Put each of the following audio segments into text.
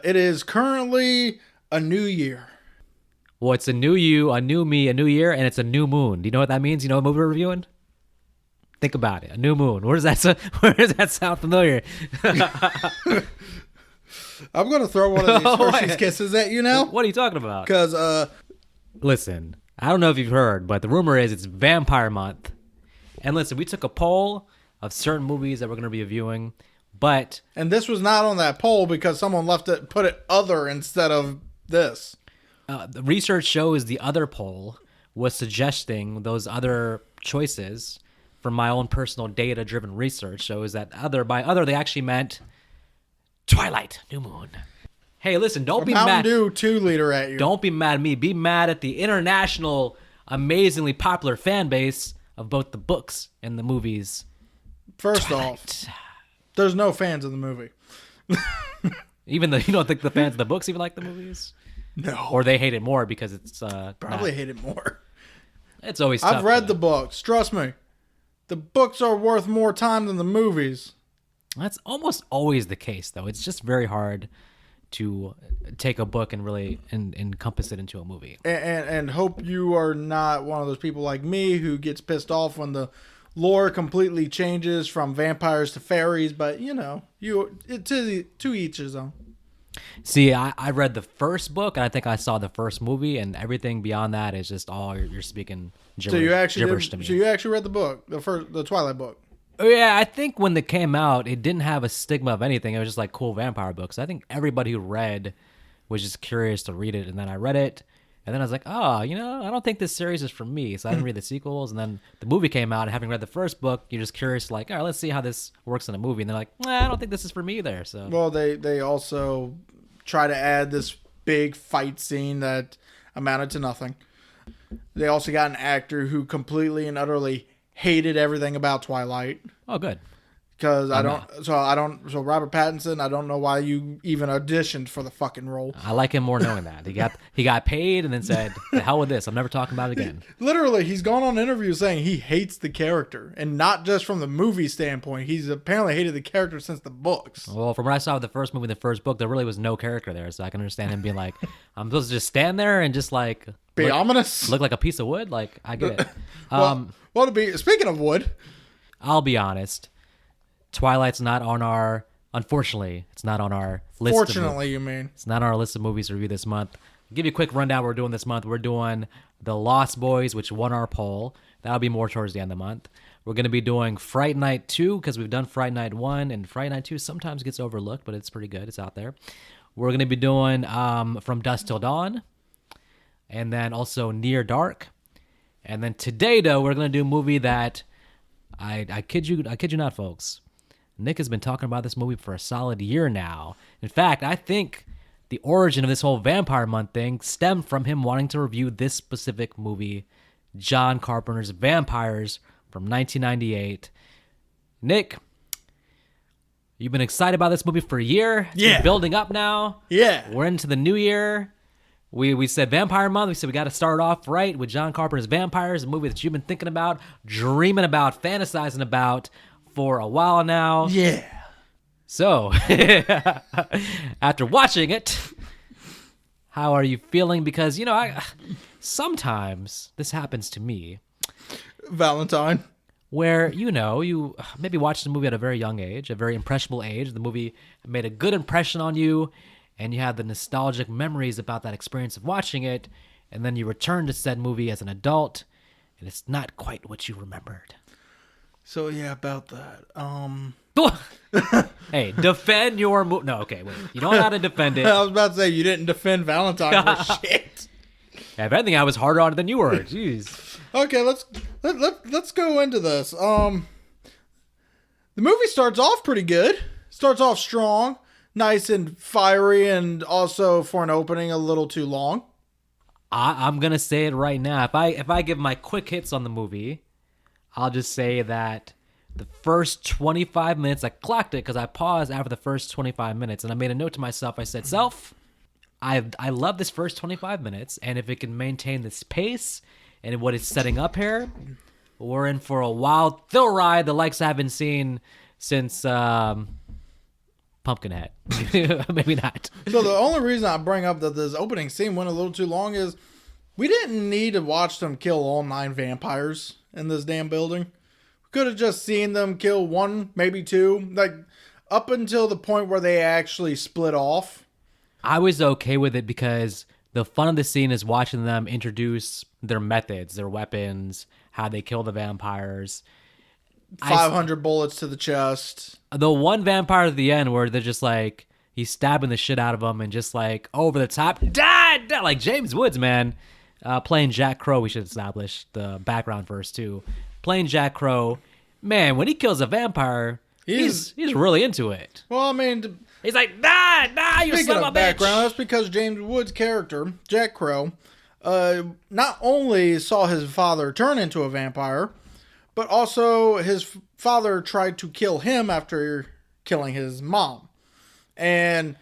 it is currently a new year. Well, it's a new you, a new me, a new year, and it's a new moon. Do you know what that means? You know what movie we're reviewing? Think about it. A new moon. Where does that sound familiar? I'm going to throw one of these Hershey's Kisses at you now. What are you talking about? Because, listen, I don't know if you've heard, but the rumor is it's Vampire Month. And listen, we took a poll of certain movies that we're going to be reviewing, but... And this was not on that poll because someone put it other instead of this. The research shows the other poll was suggesting those other choices from my own personal data-driven research shows that by other, they actually meant Twilight, New Moon. Hey, listen, don't be mad. Mountain Dew 2-liter at you. Don't be mad at me. Be mad at the international, amazingly popular fan base of both the books and the movies. First Twilight. off, there's no fans of the movie. Even though you don't think the fans of the books even like the movies? No. Or they hate it more because it's... Probably hate it more. It's always tough. I've read the books. Trust me. The books are worth more time than the movies. That's almost always the case, though. It's just very hard to take a book and really encompass it into a movie. And hope you are not one of those people like me who gets pissed off when the lore completely changes from vampires to fairies. But, to each his own. See, I read the first book, and I think I saw the first movie, and everything beyond that is just all you're speaking gibberish to me. So you actually read the book, the Twilight book? Oh, yeah, I think when it came out, it didn't have a stigma of anything. It was just like cool vampire books. I think everybody who read was just curious to read it, and then I read it, and then I was like, I don't think this series is for me, so I didn't read the sequels, and then the movie came out, and having read the first book, you're just curious, like, all right, let's see how this works in a movie, and they're like, I don't think this is for me either, so. Well, they also try to add this big fight scene that amounted to nothing. They also got an actor who completely and utterly hated everything about Twilight. Oh, good. Because so Robert Pattinson, I don't know why you even auditioned for the fucking role. I like him more knowing that. He got paid and then said, the hell with this. I'm never talking about it again. Literally, he's gone on interviews saying he hates the character. And not just from the movie standpoint. He's apparently hated the character since the books. Well, from what I saw with the first movie, the first book, there really was no character there. So I can understand him being like, I'm supposed to just stand there and just like... Be ominous? Look like a piece of wood? Like, I get it. Speaking of wood... I'll be honest. Twilight's not on our... Unfortunately, it's not on our list. Fortunately, you mean. It's not on our list of movies to review this month. I'll give you a quick rundown what we're doing this month. We're doing The Lost Boys, which won our poll. That'll be more towards the end of the month. We're going to be doing Fright Night 2, because we've done Fright Night 1, and Fright Night 2 sometimes gets overlooked, but it's pretty good. It's out there. We're going to be doing From Dusk Till Dawn, and then also Near Dark. And then today, though, we're going to do a movie that... I kid you not, folks. Nick has been talking about this movie for a solid year now. In fact, I think the origin of this whole Vampire Month thing stemmed from him wanting to review this specific movie, John Carpenter's Vampires from 1998. Nick, you've been excited about this movie for a year. It's been building up now. Yeah. We're into the new year. We said Vampire Month. We said we got to start off right with John Carpenter's Vampires, a movie that you've been thinking about, dreaming about, fantasizing about for a while now. Yeah. So, after watching it, how are you feeling? Because, sometimes this happens to me. Valentine. Where, you maybe watched the movie at a very young age, a very impressionable age. The movie made a good impression on you, and you have the nostalgic memories about that experience of watching it, and then you return to said movie as an adult, and it's not quite what you remembered. So, yeah, about that. Hey, defend your movie. No, okay, wait. You don't know how to defend it. I was about to say, you didn't defend Valentine for shit. Yeah, if anything, I was harder on it than you were. Jeez. Okay, let's go into this. The movie starts off pretty good. Starts off strong. Nice and fiery, and also for an opening a little too long. I'm gonna say it right now. If I give my quick hits on the movie, I'll just say that the first 25 minutes, I clocked it because I paused after the first 25 minutes, and I made a note to myself. I said, "Self, I love this first 25 minutes, and if it can maintain this pace and what it's setting up here, we're in for a wild thrill ride the likes I haven't seen since." Pumpkinhead. Maybe not. So the only reason I bring up that this opening scene went a little too long is we didn't need to watch them kill all 9 vampires in this damn building. We could have just seen them kill 1, maybe 2, like up until the point where they actually split off. I was okay with it because the fun of the scene is watching them introduce their methods, their weapons, how they kill the vampires. 500 bullets to the chest. The one vampire at the end where they're just like, he's stabbing the shit out of them and just like over the top, die, like James Woods, man. Playing Jack Crow, we should establish the background first too. Playing Jack Crow, man, when he kills a vampire, he's really into it. Well, I mean, he's like, die, you son of a bitch. Background, that's because James Woods' character, Jack Crow, not only saw his father turn into a vampire, but also his father tried to kill him after killing his mom. And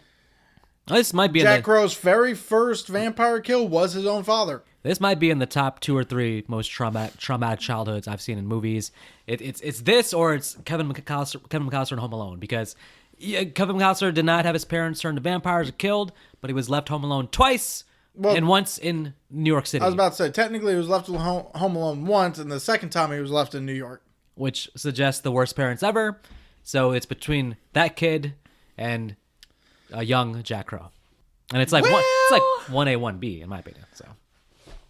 this might be Jack Crow's very first vampire kill was his own father. This might be in the top 2 or 3 most traumatic childhoods I've seen in movies. It's this or it's Kevin McAllister in Home Alone, because Kevin McAllister did not have his parents turn to vampires or killed, but he was left home alone twice, and once in New York City. I was about to say, technically he was left home alone once, and the second time he was left in New York. Which suggests the worst parents ever. So it's between that kid and a young Jack Crow. And it's like, it's like 1A, 1B, in my opinion. So.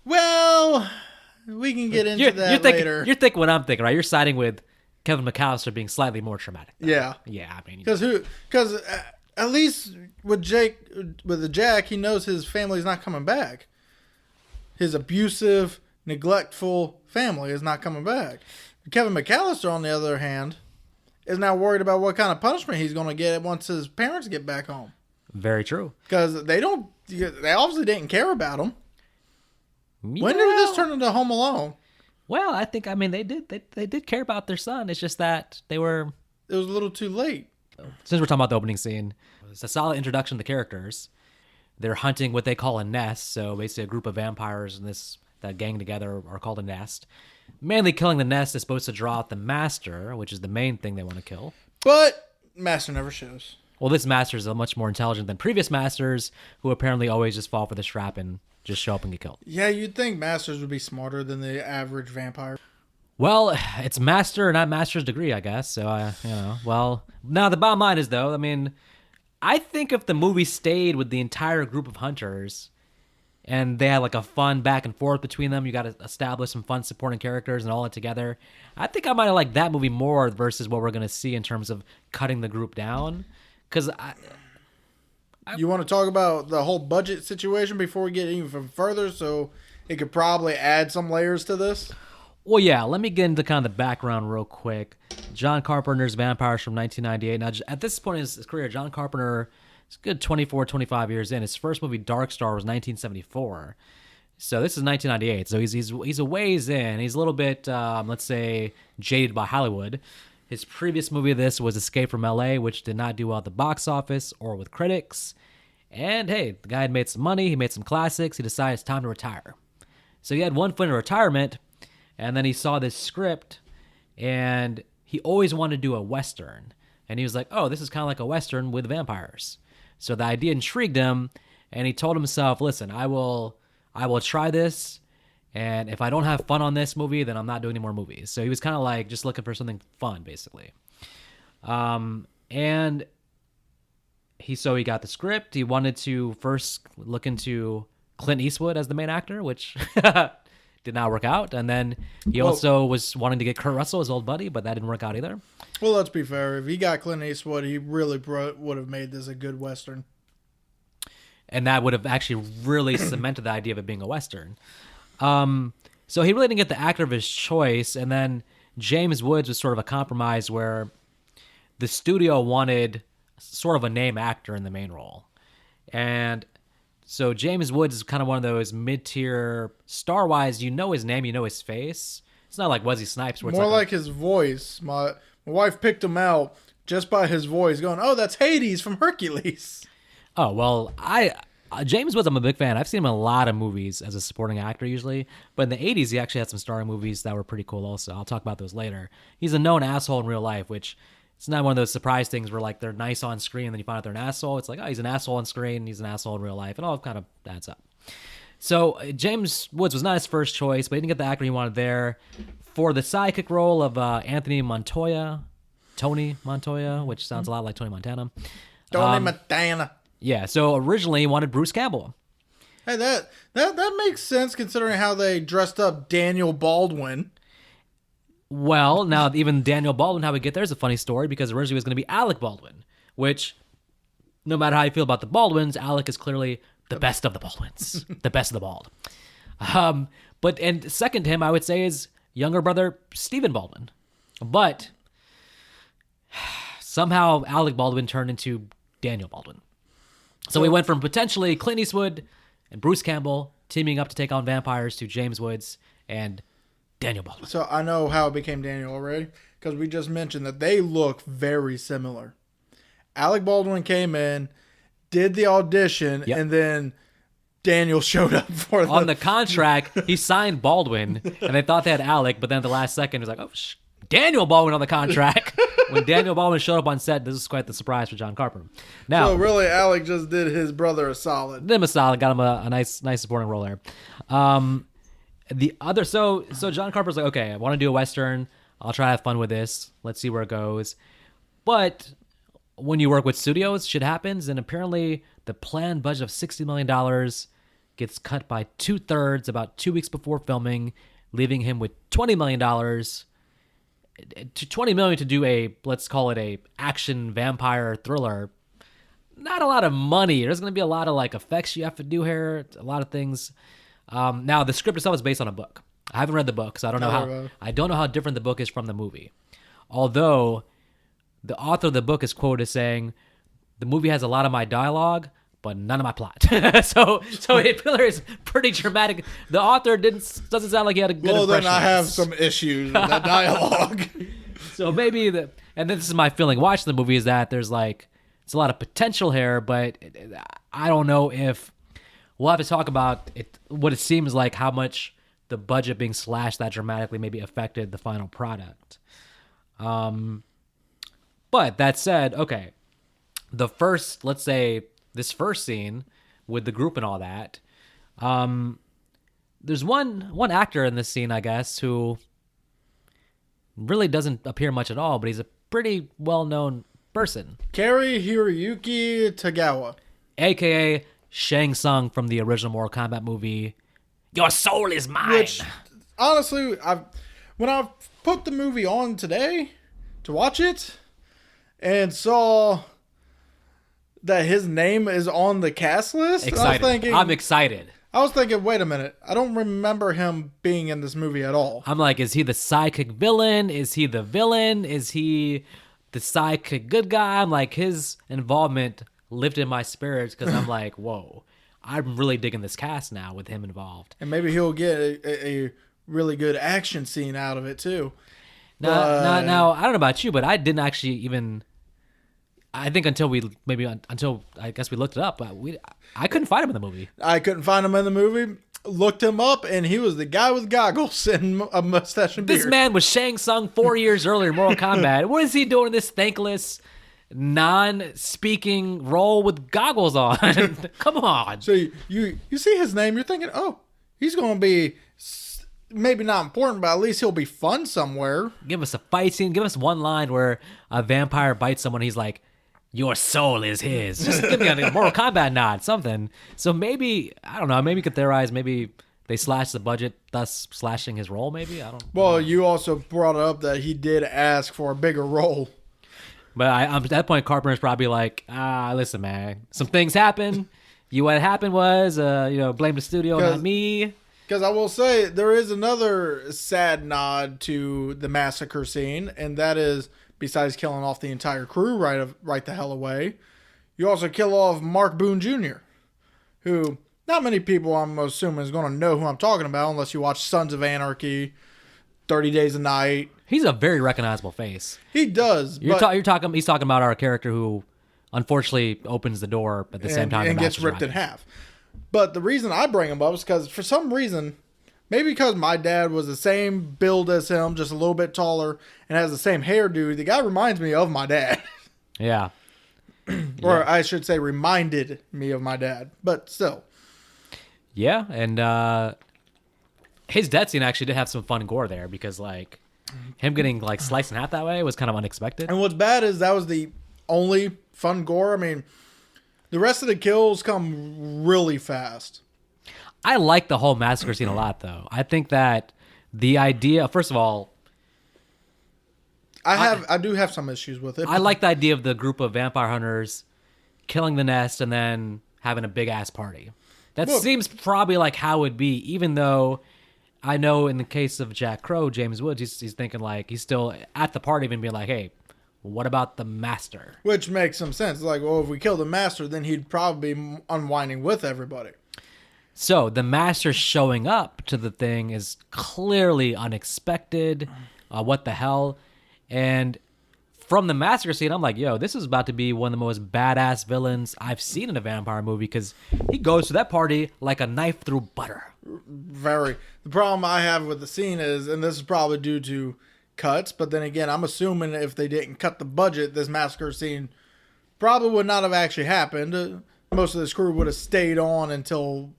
Well, we can get into that later. You're thinking what I'm thinking, right? You're siding with Kevin McAllister being slightly more traumatic. Yeah. Yeah, I mean. Because at least with Jack, he knows his family's not coming back. His abusive, neglectful family is not coming back. Kevin McAllister, on the other hand, is now worried about what kind of punishment he's going to get once his parents get back home. Very true. Because they obviously didn't care about him. When did this turn into Home Alone? Well, I think, they did care about their son. It's just that it was a little too late. Since we're talking about the opening scene, it's a solid introduction to the characters. They're hunting what they call a nest. So basically a group of vampires that gang together are called a nest. Mainly killing the nest is supposed to draw out the master, which is the main thing they want to kill. But master never shows. Well, this master is much more intelligent than previous masters, who apparently always just fall for the trap and just show up and get killed. Yeah, you'd think masters would be smarter than the average vampire. Well, it's master, not master's degree, I guess. So, well, now the bottom line is, though, I think if the movie stayed with the entire group of hunters and they had like a fun back and forth between them, you got to establish some fun supporting characters and all that together, I think I might have liked that movie more versus what we're going to see in terms of cutting the group down. Because you want to talk about the whole budget situation before we get even further, so it could probably add some layers to this? Well, yeah, let me get into kind of the background real quick. John Carpenter's Vampires from 1998. Now, at this point in his career, John Carpenter is good 24, 25 years in. His first movie, Dark Star, was 1974. So this is 1998. So he's a ways in. He's a little bit, let's say, jaded by Hollywood. His previous movie of this was Escape from L.A., which did not do well at the box office or with critics. And hey, the guy had made some money. He made some classics. He decided it's time to retire. So he had one foot in retirement, and then he saw this script, and he always wanted to do a Western. And he was like, oh, this is kind of like a Western with vampires. So the idea intrigued him, and he told himself, listen, I will try this, and if I don't have fun on this movie, then I'm not doing any more movies. So he was kind of like just looking for something fun, basically. And he got the script. He wanted to first look into Clint Eastwood as the main actor, which did not work out. And then he also was wanting to get Kurt Russell, his old buddy, but that didn't work out either. Well, let's be fair. If he got Clint Eastwood, he really would have made this a good Western. And that would have actually really cemented the idea of it being a Western. So he really didn't get the actor of his choice. And then James Woods was sort of a compromise where the studio wanted sort of a name actor in the main role. And so James Woods is kind of one of those mid-tier, star-wise, you know his name, you know his face. It's not like Wesley Snipes. Where it's more like his voice. My wife picked him out just by his voice, going, oh, that's Hades from Hercules. Oh, well, James Woods, I'm a big fan. I've seen him in a lot of movies as a supporting actor usually. But in the 80s, he actually had some starring movies that were pretty cool also. I'll talk about those later. He's a known asshole in real life, which it's not one of those surprise things where like they're nice on screen and then you find out they're an asshole. It's like, oh, he's an asshole on screen, he's an asshole in real life. It all kind of adds up. So James Woods was not his first choice, but he didn't get the actor he wanted there. For the sidekick role of Tony Montoya, which sounds a lot like Tony Montana. Tony Montana. Yeah, so originally he wanted Bruce Campbell. Hey, that makes sense considering how they dressed up Daniel Baldwin. Well, now even Daniel Baldwin, how we get there is a funny story because originally it was going to be Alec Baldwin, which no matter how you feel about the Baldwins, Alec is clearly the best of the Baldwins, the best of the bald. And second to him, I would say, is younger brother Stephen Baldwin. But somehow Alec Baldwin turned into Daniel Baldwin. So we went from potentially Clint Eastwood and Bruce Campbell teaming up to take on vampires to James Woods and Daniel Baldwin. So I know how it became Daniel already because we just mentioned that they look very similar. Alec Baldwin came in, did the audition, and then Daniel showed up for on the contract. He signed Baldwin, and they thought they had Alec, but then at the last second, it was like, oh, Daniel Baldwin on the contract. When Daniel Baldwin showed up on set, this is quite the surprise for John Carpenter. Now, so really, Alec just did his brother a solid. Did him a solid, got him a nice supporting role there. So John Carpenter's like, okay, I want to do a Western. I'll try to have fun with this. Let's see where it goes. But when you work with studios, shit happens, and apparently the planned budget of $60 million gets cut by 2/3 about 2 weeks before filming, leaving him with $20 million. To $20 million to do let's call it a action vampire thriller. Not a lot of money. There's going to be a lot of like effects you have to do here, a lot of things. Now the script itself is based on a book. I haven't read the book, so I don't know how different the book is from the movie. Although the author of the book is quoted as saying, "The movie has a lot of my dialogue, but none of my plot." so it really is pretty dramatic. The author doesn't sound like he had a good impression. Well, then I have some issues with that dialogue. So maybe and this is my feeling watching the movie, is that there's like, it's a lot of potential here, but I don't know if we'll have to talk about it. What it seems like, how much the budget being slashed that dramatically maybe affected the final product. But that said, okay, let's say this first scene with the group and all that, there's one actor in this scene, I guess, who really doesn't appear much at all, but he's a pretty well-known person. Cary Hiroyuki Tagawa. A.K.A. Shang Tsung from the original Mortal Kombat movie. Your soul is mine. Which, honestly, when I put the movie on today to watch it and saw that his name is on the cast list, I'm excited. I was thinking, wait a minute, I don't remember him being in this movie at all. I'm like, is he the sidekick villain? Is he the villain? Is he the sidekick good guy? I'm like, his involvement lifted my spirits because I'm like, whoa, I'm really digging this cast now with him involved. And maybe he'll get a really good action scene out of it too. Now, I don't know about you, but I didn't actually even. I think until I guess we looked it up, I couldn't find him in the movie. I couldn't find him in the movie. Looked him up, and he was the guy with goggles and a mustache and beard. This man was Shang Tsung 4 years earlier in Mortal Kombat. What is he doing in this thankless, non-speaking role with goggles on? Come on. So you see his name, you're thinking, oh, he's going to be maybe not important, but at least he'll be fun somewhere. Give us a fight scene. Give us one line where a vampire bites someone. He's like, your soul is his. Just give me a Mortal Kombat nod, something. So maybe, I don't know, maybe you could theorize, maybe they slashed the budget, thus slashing his role, maybe? I don't know. Well, you also brought up that he did ask for a bigger role. But at that point, Carpenter's probably like, listen, man, some things happen. What happened was, blame the studio, not me. Because I will say, there is another sad nod to the massacre scene, and that is, besides killing off the entire crew right the hell away, you also kill off Mark Boone Jr., who not many people, I'm assuming, is going to know who I'm talking about unless you watch Sons of Anarchy, 30 Days a Night. He's a very recognizable face. He does. He's talking about our character who unfortunately opens the door at the same time and gets ripped in half. But the reason I bring him up is because for some reason Maybe because my dad was the same build as him, just a little bit taller, and has the same hairdo. The guy reminds me of my dad. Yeah. Or I should say reminded me of my dad. But still. Yeah, and his death scene actually did have some fun gore there because, like, him getting, like, sliced in half that way was kind of unexpected. And what's bad is that was the only fun gore. I mean, the rest of the kills come really fast. I like the whole massacre scene a lot, though. I think that the idea, first of all, I do have some issues with it. I like the idea of the group of vampire hunters killing the nest and then having a big ass party. That seems probably like how it would be, even though I know in the case of Jack Crow, James Woods, he's thinking like he's still at the party even being like, hey, what about the master? Which makes some sense. Like, well, if we kill the master, then he'd probably be unwinding with everybody. So the master showing up to the thing is clearly unexpected. What the hell? And from the massacre scene, I'm like, yo, this is about to be one of the most badass villains I've seen in a vampire movie because he goes to that party like a knife through butter. Very. The problem I have with the scene is, and this is probably due to cuts, but then again, I'm assuming if they didn't cut the budget, this massacre scene probably would not have actually happened. Most of this crew would have stayed on until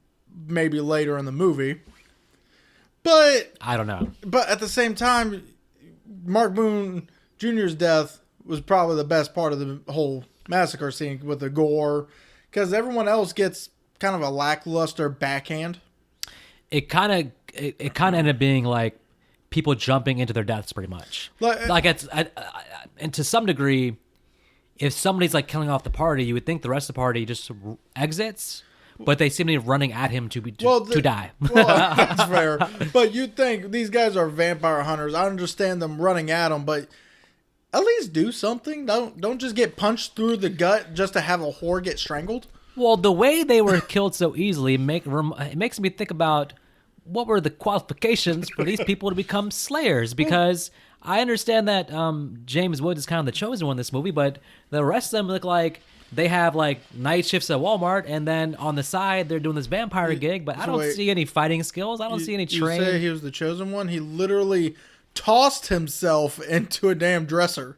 maybe later in the movie. But I don't know. But at the same time, Mark Boone Jr.'s death was probably the best part of the whole massacre scene with the gore, because everyone else gets kind of a lackluster backhand. It kind of ended up being like people jumping into their deaths pretty much. And to some degree, if somebody's like killing off the party, you would think the rest of the party just exits. But they seem to be running at him to die. Well, that's fair. But you'd think these guys are vampire hunters. I understand them running at them, but at least do something. Don't just get punched through the gut just to have a whore get strangled. Well, the way they were killed so easily it makes me think about what were the qualifications for these people to become slayers. Because I understand that James Woods is kind of the chosen one in this movie, but the rest of them look like they have like night shifts at Walmart, and then on the side they're doing this vampire gig. But I don't see any fighting skills. I don't see any training. You say he was the chosen one? He literally tossed himself into a damn dresser.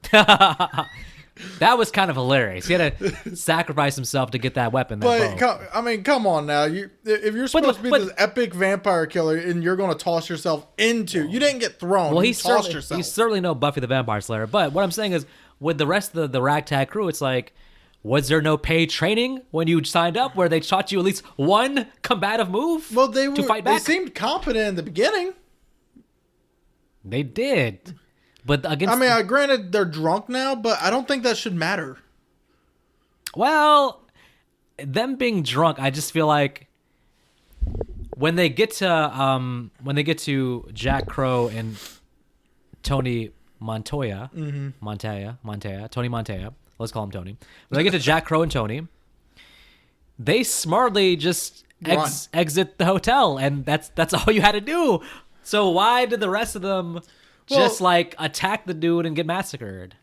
That was kind of hilarious. He had to sacrifice himself to get that weapon. Come on now. If you're supposed to be this epic vampire killer and you're going to toss yourself into... You didn't get thrown. Well, he's certainly no Buffy the Vampire Slayer. But what I'm saying is, with the rest of the ragtag crew, it's like... Was there no paid training when you signed up where they taught you at least one combative move to fight back? They seemed competent in the beginning. They did. But granted, they're drunk now, but I don't think that should matter. Well, them being drunk, I just feel like when they get to Jack Crow and Tony Montoya, Tony Montoya. Let's call him Tony. When they get to Jack Crow and Tony, they smartly just exit the hotel, and that's all you had to do. So why did the rest of them just attack the dude and get massacred?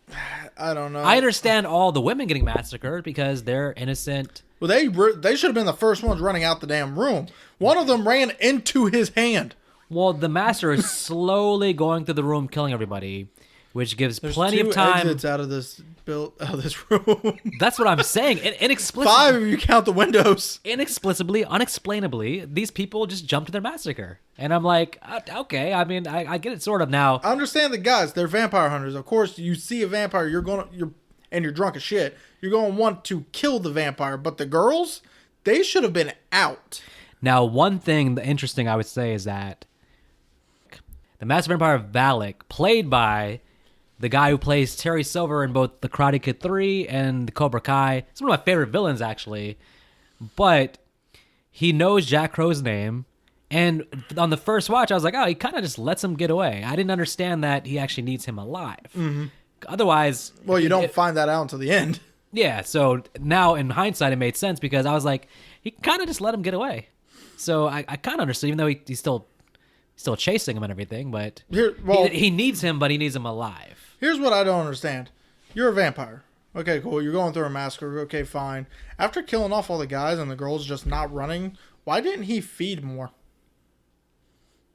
I don't know. I understand all the women getting massacred because they're innocent. Well, they should have been the first ones running out the damn room. One of them ran into his hand. Well, the master is slowly going through the room, killing everybody, which gives plenty of time. There's 2 exits out of this room. That's what I'm saying. Inexplicably, 5 if you count the windows. Inexplicably, unexplainably, these people just jumped to their massacre, and I'm like, okay. I mean, I get it sort of now. I understand the guys; they're vampire hunters. Of course, you see a vampire, you're drunk as shit. You're going to want to kill the vampire. But the girls, they should have been out. Now, one thing interesting I would say is that the master vampire Valak, played by the guy who plays Terry Silver in both The Karate Kid 3 and The Cobra Kai. It's one of my favorite villains, actually. But he knows Jack Crow's name. And on the first watch, I was like, oh, he kind of just lets him get away. I didn't understand that he actually needs him alive. Mm-hmm. Otherwise... Well, you don't find that out until the end. Yeah, so now in hindsight, it made sense because I was like, he kind of just let him get away. So I kind of understood, even though he's still chasing him and everything, but he needs him, but he needs him alive. Here's what I don't understand. You're a vampire. Okay, cool. You're going through a massacre. Okay, fine. After killing off all the guys and the girls just not running, why didn't he feed more?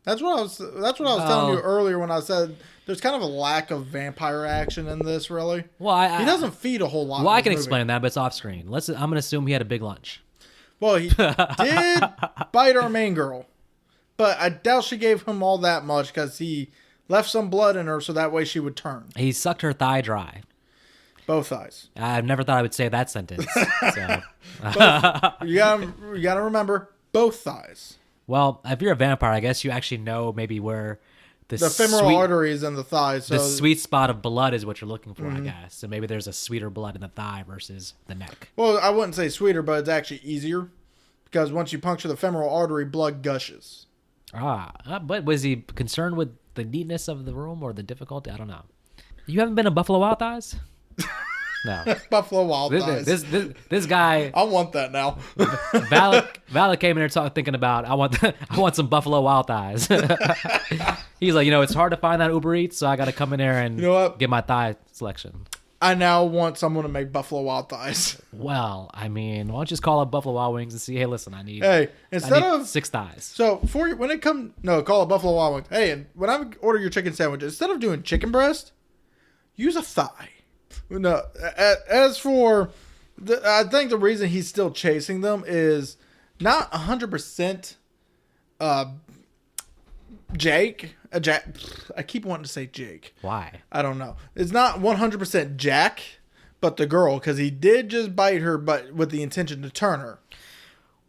That's what I was telling you earlier when I said there's kind of a lack of vampire action in this. Really, Well, he doesn't feed a whole lot. Well, in I can this movie. explain that, but it's off screen. I'm gonna assume he had a big lunch. Well, he did bite our main girl, but I doubt she gave him all that much because he left some blood in her so that way she would turn. He sucked her thigh dry. Both thighs. I've never thought I would say that sentence. So. You gotta remember both thighs. Well, if you're a vampire, I guess you actually know maybe where the femoral arteries in the thighs. So the sweet spot of blood is what you're looking for, I guess. So maybe there's a sweeter blood in the thigh versus the neck. Well, I wouldn't say sweeter, but it's actually easier because once you puncture the femoral artery, blood gushes. But was he concerned with the neatness of the room or the difficulty? I don't know. You haven't been to Buffalo Wild Thighs? No. Buffalo Wild Thighs. This guy. I want that now. Valak came in there thinking about I want some Buffalo Wild Thighs. He's like, it's hard to find that Uber Eats, so I got to come in there and get my thigh selection. I now want someone to make Buffalo Wild Thighs. Well, I mean, why don't you just call up Buffalo Wild Wings and see? Hey, listen, I need 6 thighs. So when it comes, call it Buffalo Wild Wings. Hey, and when I order your chicken sandwich, instead of doing chicken breast, use a thigh. No, as for, I think the reason he's still chasing them is not 100% Jake. I keep wanting to say Jake. Why? I don't know. It's not 100% Jack, but the girl, because he did just bite her, but with the intention to turn her.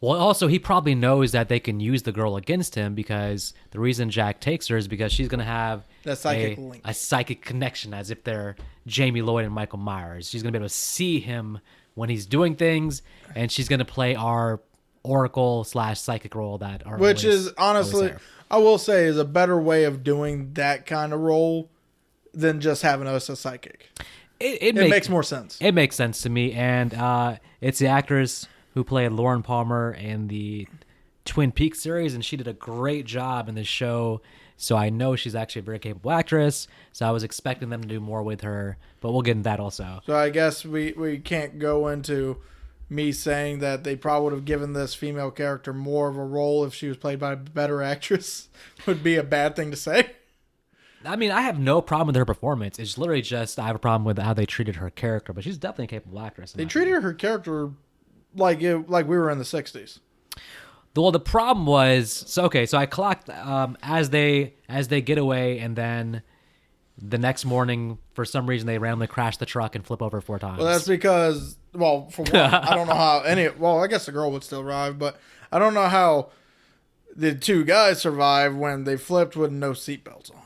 Well, also, he probably knows that they can use the girl against him because the reason Jack takes her is because she's going to have a psychic connection, as if they're Jamie Lloyd and Michael Myers. She's going to be able to see him when he's doing things, and she's going to play our oracle/psychic role that are which always, is honestly, I will say, is a better way of doing that kind of role than just having us a psychic. It makes more sense. It makes sense to me, and it's the actress who played Lauren Palmer in the Twin Peaks series, and she did a great job in this show. So I know she's actually a very capable actress. So I was expecting them to do more with her, but we'll get into that also. So I guess we can't go into me saying that they probably would have given this female character more of a role if she was played by a better actress would be a bad thing to say. I mean, I have no problem with her performance. It's literally just I have a problem with how they treated her character, but she's definitely a capable actress. They treated her character like we were in the 60s. Well, the problem was so I clocked as they get away, and then the next morning for some reason they randomly crash the truck and flip over 4 times. Well, that's because for one, I don't know how I guess the girl would still arrive, but I don't know how the 2 guys survived when they flipped with no seatbelts on.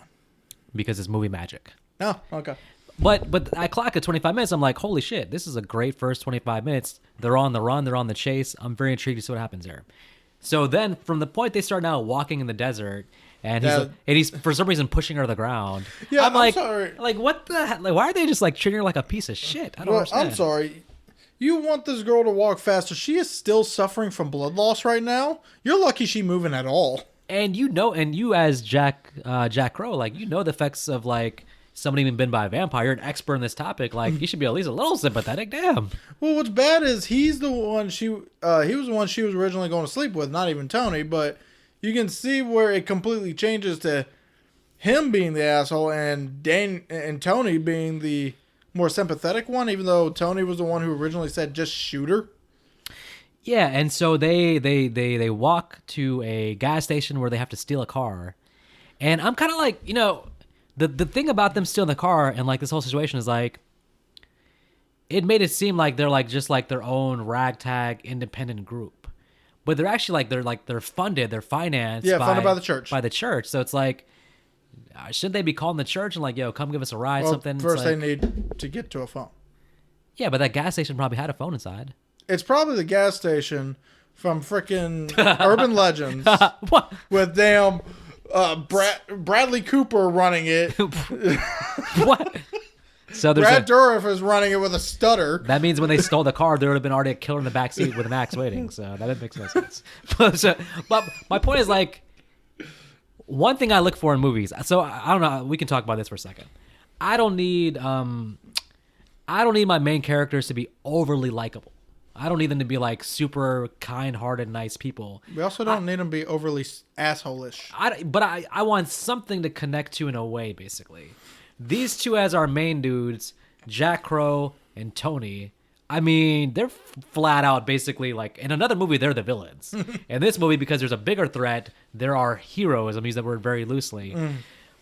Because it's movie magic. Oh, okay. But I clock at 25 minutes. I'm like, holy shit, this is a great first 25 minutes. They're on the run. They're on the chase. I'm very intrigued to see what happens there. So then from the point they start now walking in the desert, and he's for some reason pushing her to the ground. Yeah, I'm like, sorry. Like, what the heck? Like, why are they just like treating her like a piece of shit? I don't understand. I'm sorry. You want this girl to walk faster. She is still suffering from blood loss right now. You're lucky she's moving at all. And you as Jack Crow, like, the effects of like somebody being bitten by a vampire. You're an expert in this topic. Like, you should be at least a little sympathetic. Damn. Well, what's bad is he's the one he was the one she was originally going to sleep with, not even Tony. But you can see where it completely changes to him being the asshole and Tony being the more sympathetic one, even though Tony was the one who originally said just shoot her. Yeah, and so they walk to a gas station where they have to steal a car. And I'm kind of like, the thing about them stealing the car and like this whole situation is like, it made it seem like they're like just like their own ragtag independent group. But they're actually they're funded, they're financed funded by the church. By the church. So it's like, shouldn't they be calling the church and like, yo, come give us a ride, something? First they need to get to a phone. Yeah, but that gas station probably had a phone inside. It's probably the gas station from frickin' Urban Legends with damn Bradley Cooper running it. What? So Brad Dourif is running it with a stutter. That means when they stole the car, there would have been already a killer in the backseat with an axe waiting. So that makes no sense. But my point is like, one thing I look for in movies. So I don't know. We can talk about this for a second. I don't need my main characters to be overly likable. I don't need them to be like super kind-hearted, nice people. We also don't need them to be overly asshole-ish. But I want something to connect to in a way, basically. These two as our main dudes, Jack Crow and Tony, I mean, they're flat out basically like, in another movie, they're the villains. In this movie, because there's a bigger threat, there are heroes. I'm using that word very loosely.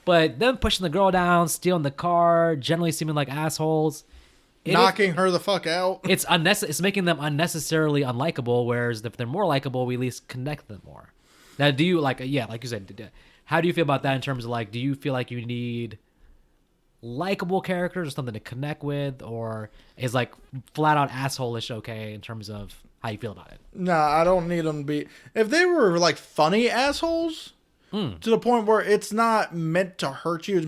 But them pushing the girl down, stealing the car, generally seeming like assholes. Knocking her the fuck out. It's making them unnecessarily unlikable, whereas if they're more likable, we at least connect them more. Now, do you like you said, how do you feel about that in terms of like, do you feel like you need likable characters or something to connect with, or is like flat out asshole-ish okay in terms of how you feel about it? Nah, I don't need them to be. If they were like funny assholes to the point where it's not meant to hurt you, it's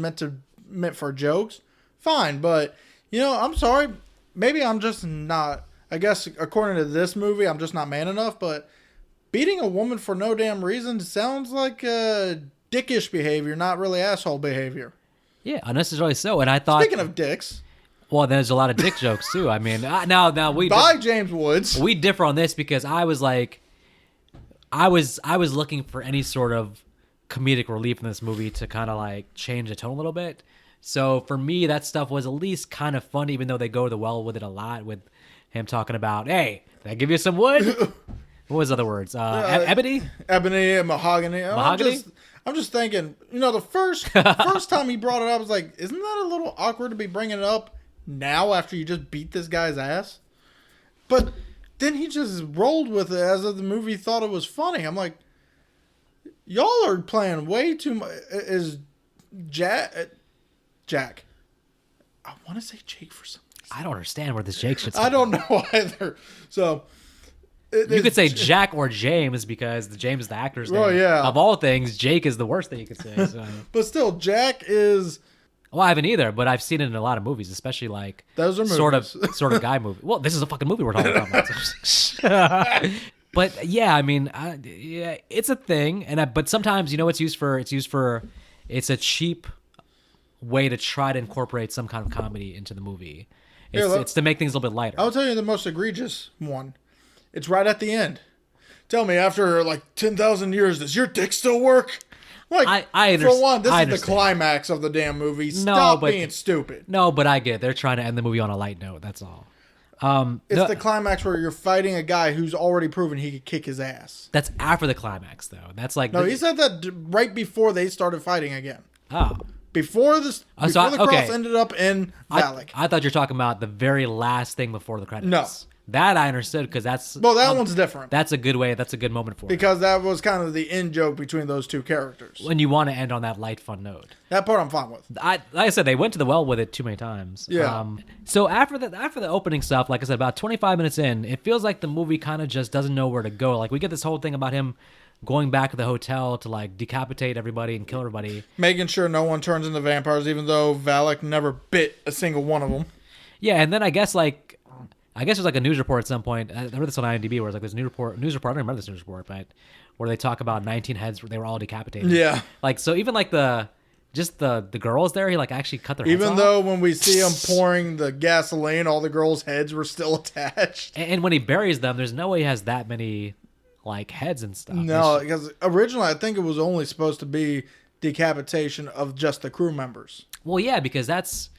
meant for jokes, fine. But I'm sorry. Maybe I'm just not. I guess according to this movie, I'm just not man enough. But beating a woman for no damn reason sounds like dickish behavior, not really asshole behavior. Yeah, unnecessarily so. And I thought, speaking of dicks, well, there's a lot of dick jokes too. I mean, now we by James Woods. We differ on this because I was like, I was looking for any sort of comedic relief in this movie to kind of like change the tone a little bit. So for me, that stuff was at least kind of funny, even though they go to the well with it a lot, with him talking about, hey, did I give you some wood? What was the other words? Ebony? Ebony and mahogany. Mahogany? I'm just thinking, the first time he brought it up, I was like, isn't that a little awkward to be bringing it up now after you just beat this guy's ass? But then he just rolled with it as if the movie thought it was funny. I'm like, y'all are playing way too much. Is Jack. I want to say Jake for some reason. I don't understand where this Jake shit's I don't know either. So you could say Jack or James because the James is the actor's name. Oh, yeah. Of all things, Jake is the worst thing you could say. So. But still, Jack is. Well, I haven't either, but I've seen it in a lot of movies, especially like those are movies. sort of guy movie. Well, this is a fucking movie we're talking about. But yeah, I mean, yeah, it's a thing, but sometimes it's a cheap way to try to incorporate some kind of comedy into the movie. It's to make things a little bit lighter. I'll tell you the most egregious one. It's right at the end. Tell me, after like 10,000 years, does your dick still work? Like, I for one, this is the climax of the damn movie. Stop being stupid. No, but I get it. They're trying to end the movie on a light note. That's all. It's the climax where you're fighting a guy who's already proven he could kick his ass. That's after the climax, though. That's like he said that right before they started fighting again. Oh. Before the cross ended up in Valak. I thought you were talking about the very last thing before the credits. No. That I understood because that's... Well, that one's different. That's a good way. That's a good moment for it. Because that was kind of the end joke between those two characters. When you want to end on that light, fun note. That part I'm fine with. Like I said, they went to the well with it too many times. Yeah. So after the opening stuff, like I said, about 25 minutes in, it feels like the movie kind of just doesn't know where to go. Like we get this whole thing about him going back to the hotel to like decapitate everybody and kill everybody. Making sure no one turns into vampires, even though Valak never bit a single one of them. Yeah, and then I guess there's like a news report at some point. I read this on IMDb where it's like this news report. I don't remember this news report, but where they talk about 19 heads where they were all decapitated. Yeah. Like, so even like the girls there, he like actually cut their heads off. Even though when we see him pouring the gasoline, all the girls' heads were still attached. And when he buries them, there's no way he has that many like heads and stuff. No, because originally I think it was only supposed to be decapitation of just the crew members. Well, yeah, because that's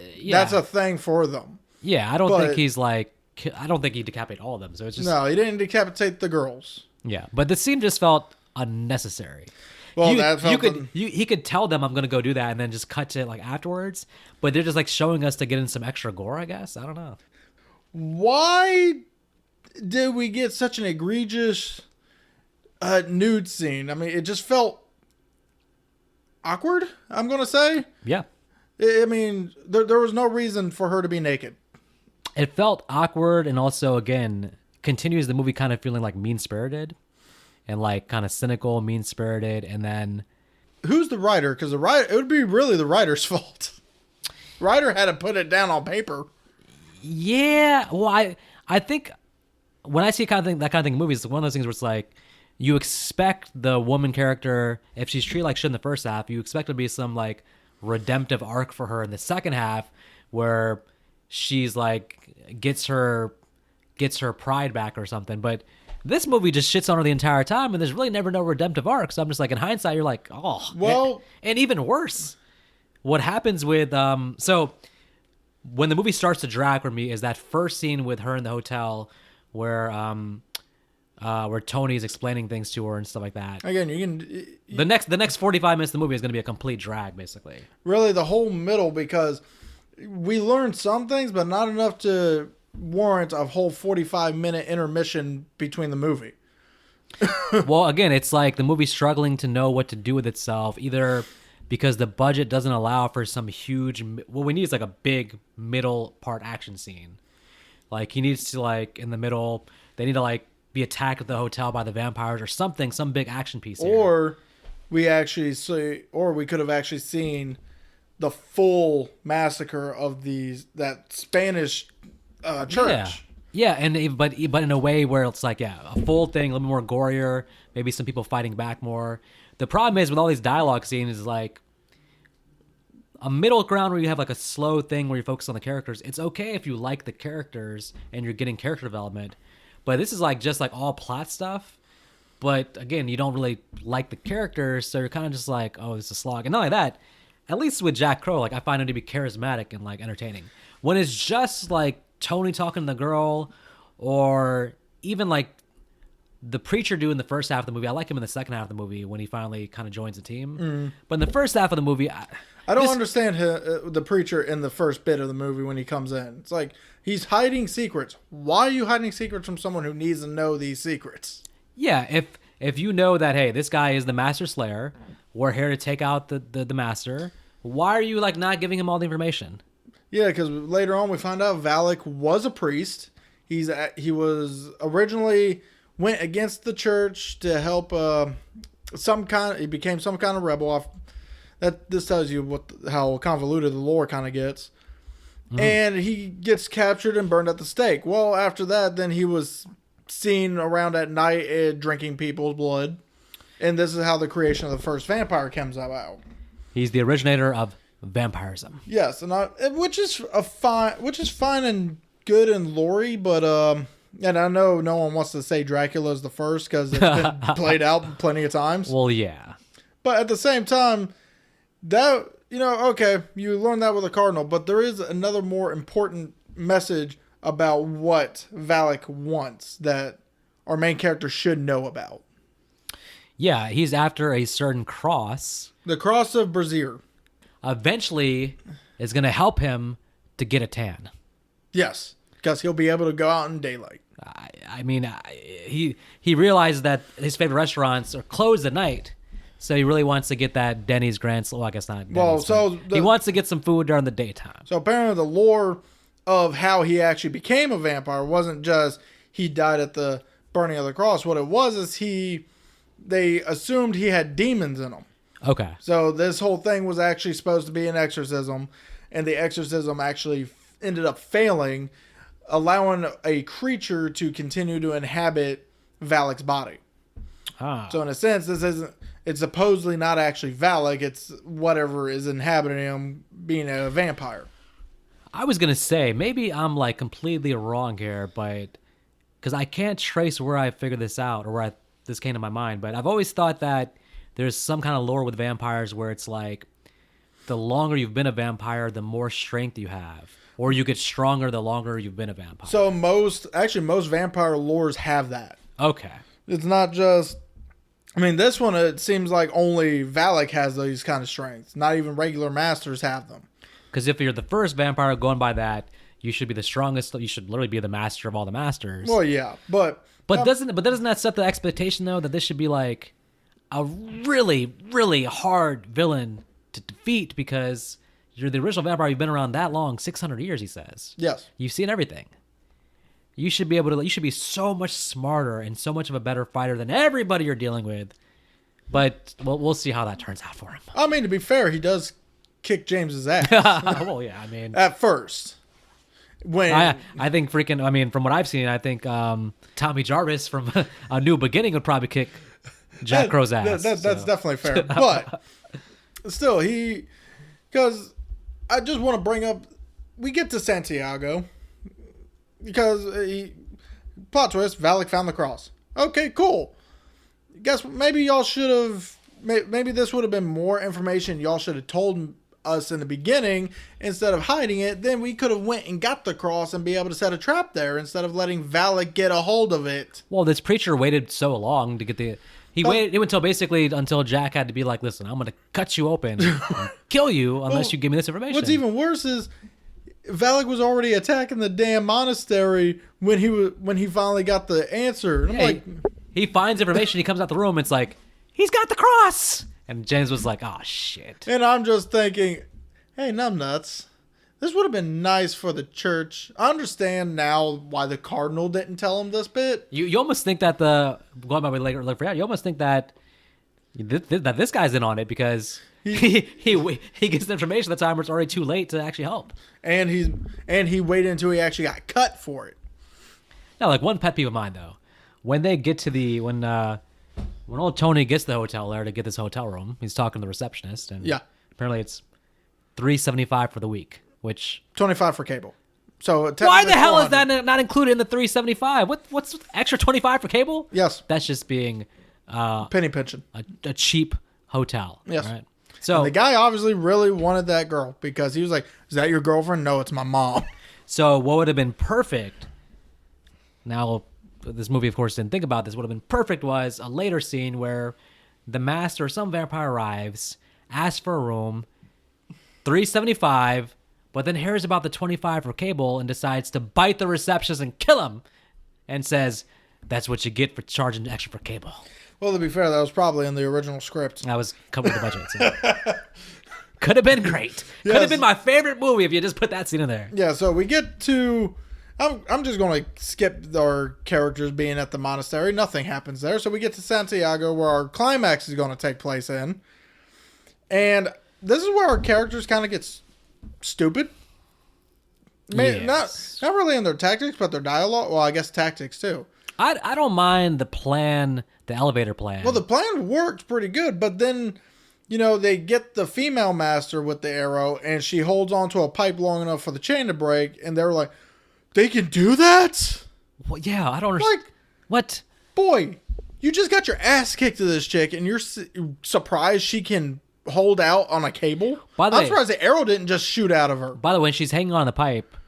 a thing for them. Yeah, I don't think he decapitated all of them. So it's just no, he didn't decapitate the girls. Yeah, but the scene just felt unnecessary. Well, he could tell them I'm gonna go do that and then just cut to it like afterwards. But they're just like showing us to get in some extra gore. I guess I don't know. Why did we get such an egregious nude scene? I mean, it just felt awkward. I'm gonna say. Yeah. I mean, there was no reason for her to be naked. It felt awkward, and also, again, continues the movie kind of feeling like mean-spirited and like kind of cynical, mean-spirited, and then... Who's the writer? Because it would be really the writer's fault. The writer had to put it down on paper. Yeah, well, I think when I see that kind of thing in movies, it's one of those things where it's like, you expect the woman character, if she's treated like shit in the first half, you expect it to be some like redemptive arc for her in the second half where she's like gets her gets her pride back or something. But this movie just shits on her the entire time, and there's really never no redemptive arc. So I'm just like, in hindsight, you're like, oh, Well, and even worse, what happens with so when the movie starts to drag for me is that first scene with her in the hotel where Tony's explaining things to her and stuff like that. again, you can The next 45 minutes of the movie is going to be a complete drag, basically. really the whole middle, because we learned some things, but not enough to warrant a whole 45-minute intermission between the movie. Well, again, it's like the movie's struggling to know what to do with itself, either because the budget doesn't allow for some huge. What we need is like a big middle part action scene. Like he needs to like in the middle. They need to like be attacked at the hotel by the vampires or something. Some big action piece. Here. Or we could have actually seen the full massacre of that Spanish church. Yeah, but in a way where it's like a full thing, a little more gorier, maybe some people fighting back more. The problem is with all these dialogue scenes is like a middle ground where you have like a slow thing where you focus on the characters. It's okay if you like the characters and you're getting character development, but this is like just like all plot stuff. But again, you don't really like the characters, so you're kind of just like, oh, it's a slog. And not only that, at least with Jack Crow, like I find him to be charismatic and like entertaining. When it's just like Tony talking to the girl, or even like the preacher dude in the first half of the movie. I like him in the second half of the movie when he finally kind of joins the team. But in the first half of the movie, I don't understand the preacher in the first bit of the movie when he comes in. It's like he's hiding secrets. Why are you hiding secrets from someone who needs to know these secrets? Yeah, if you know that, hey, this guy is the Master Slayer, we're here to take out the Master. Why are you like not giving him all the information? Yeah, because later on we find out Valak was a priest. He was originally went against the church to help he became some kind of rebel. Off that this tells you how convoluted the lore kind of gets. And he gets captured and burned at the stake. Well, after that, then he was seen around at night drinking people's blood, and this is how the creation of the first vampire comes about. He's the originator of vampirism. Yes, which is fine and good and lore, but and I know no one wants to say Dracula's the first because it's been played out plenty of times. Well, yeah, but at the same time, that okay, you learn that with a cardinal, but there is another more important message about what Valak wants that our main character should know about. Yeah, he's after a certain cross. The cross of Brazier. Eventually is going to help him to get a tan. Yes, because he'll be able to go out in daylight. I mean, he realized that his favorite restaurants are closed at night, so he really wants to get that Denny's Grand. Well, I guess not. Denny's, he wants to get some food during the daytime. So apparently, the lore of how he actually became a vampire wasn't just he died at the burning of the cross. What it was is they assumed he had demons in him. Okay. So this whole thing was actually supposed to be an exorcism, and the exorcism actually ended up failing, allowing a creature to continue to inhabit Valak's body. So in a sense, it's supposedly not actually Valak, it's whatever is inhabiting him being a vampire. I was going to say, maybe I'm like completely wrong here, but because I can't trace where I figured this out or where this came to my mind, but I've always thought that there's some kind of lore with vampires where it's like the longer you've been a vampire, the more strength you have. Or you get stronger the longer you've been a vampire. So most vampire lores have that. Okay. It's not just... I mean, this one, it seems like only Valak has these kind of strengths. Not even regular masters have them. Because if you're the first vampire going by that, you should be the strongest. You should literally be the master of all the masters. Well, yeah, but doesn't that set the expectation though that this should be like a really, really hard villain to defeat because you're the original vampire. You've been around that long, 600 years. He says. Yes. You've seen everything. You should be able to. You should be so much smarter and so much of a better fighter than everybody you're dealing with. But we'll see how that turns out for him. I mean, to be fair, he does kick James's ass. Well, yeah. I mean, at first, when I think freaking. I mean, from what I've seen, I think Tommy Jarvis from A New Beginning would probably kick Jack Crow's ass. That's definitely fair. But still, because I just want to bring up, we get to Santiago because Plot twist, Valak found the cross. Okay, cool. Guess maybe y'all should have... Maybe this would have been more information y'all should have told us in the beginning instead of hiding it. Then we could have went and got the cross and be able to set a trap there instead of letting Valak get a hold of it. Well, this preacher waited so long to get the... He waited until Jack had to be like, listen, I'm going to cut you open and kill you unless you give me this information. What's even worse is Valak was already attacking the damn monastery when he finally got the answer. And I'm he finds information. He comes out the room. It's like, he's got the cross. And James was like, oh, shit. And I'm just thinking, hey, numbnuts. This would have been nice for the church. I understand now why the cardinal didn't tell him this bit. You almost think that going by later you almost think that this guy's in on it because he gets the information at the time where it's already too late to actually help. And he waited until he actually got cut for it. Now, like one pet peeve of mine though, when they get to when old Tony gets to the hotel there to get this hotel room, he's talking to the receptionist, and apparently it's $375 for the week. Which $25 for cable. So why the hell is that not included in the $375? What's extra $25 for cable? Yes, that's just being penny pinching. A cheap hotel. Yes. Right? So and the guy obviously really wanted that girl because he was like, "Is that your girlfriend?" No, it's my mom. So what would have been perfect? Now, this movie, of course, didn't think about this. What would have been perfect was a later scene where the master, some vampire, arrives, asks for a room, $375. But then hears about the $25 for cable and decides to bite the receptionist and kill him and says, that's what you get for charging extra for cable. Well, to be fair, that was probably in the original script. That was covered with the budget. So. Could have been great. Yes. Could have been my favorite movie if you just put that scene in there. Yeah, so we get to... I'm just going to skip our characters being at the monastery. Nothing happens there. So we get to Santiago where our climax is going to take place in. And this is where our characters kind of get stupid. Yes. Not really in their tactics, but their dialogue. Well, I guess tactics too. I don't mind the plan, the elevator plan. Well, the plan works pretty good, but then, they get the female master with the arrow, and she holds onto a pipe long enough for the chain to break, and they're like, they can do that? Well, yeah, I don't understand. Like, what? Boy, you just got your ass kicked to this chick, and you're surprised she can hold out on a cable? I'm surprised the arrow didn't just shoot out of her. By the way, when she's hanging on the pipe,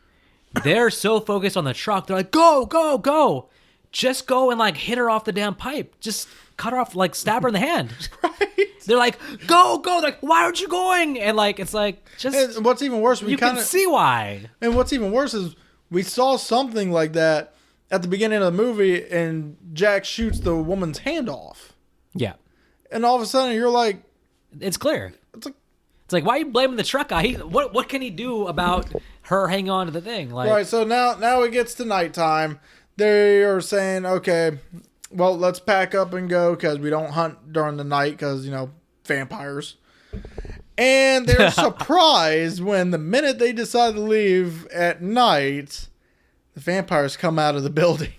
they're so focused on the truck. They're like, go, go, go. Just go and hit her off the damn pipe. Just cut her off, stab her in the hand. Right. They're like, go, go. They're like, why aren't you going? And it's just... And what's even worse... You can see why. And what's even worse is we saw something like that at the beginning of the movie, and Jack shoots the woman's hand off. Yeah. And all of a sudden, you're like... It's clear. It's like, why are you blaming the truck guy? What can he do about her hanging on to the thing? Right, so now it gets to nighttime. They are saying, okay, well, let's pack up and go because we don't hunt during the night because, vampires. And they're surprised when the minute they decide to leave at night, the vampires come out of the building.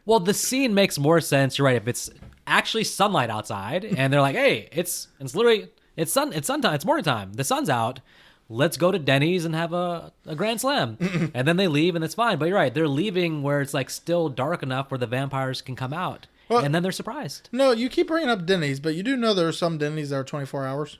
Well, the scene makes more sense. You're right. If it's actually sunlight outside and they're like, hey, it's suntime, it's morning time, the sun's out, let's go to Denny's and have a grand slam. And then they leave and it's fine. But you're right, they're leaving where it's still dark enough where the vampires can come out. Well, and then they're surprised. No, you keep bringing up Denny's, but you do know there are some Denny's that are 24 hours.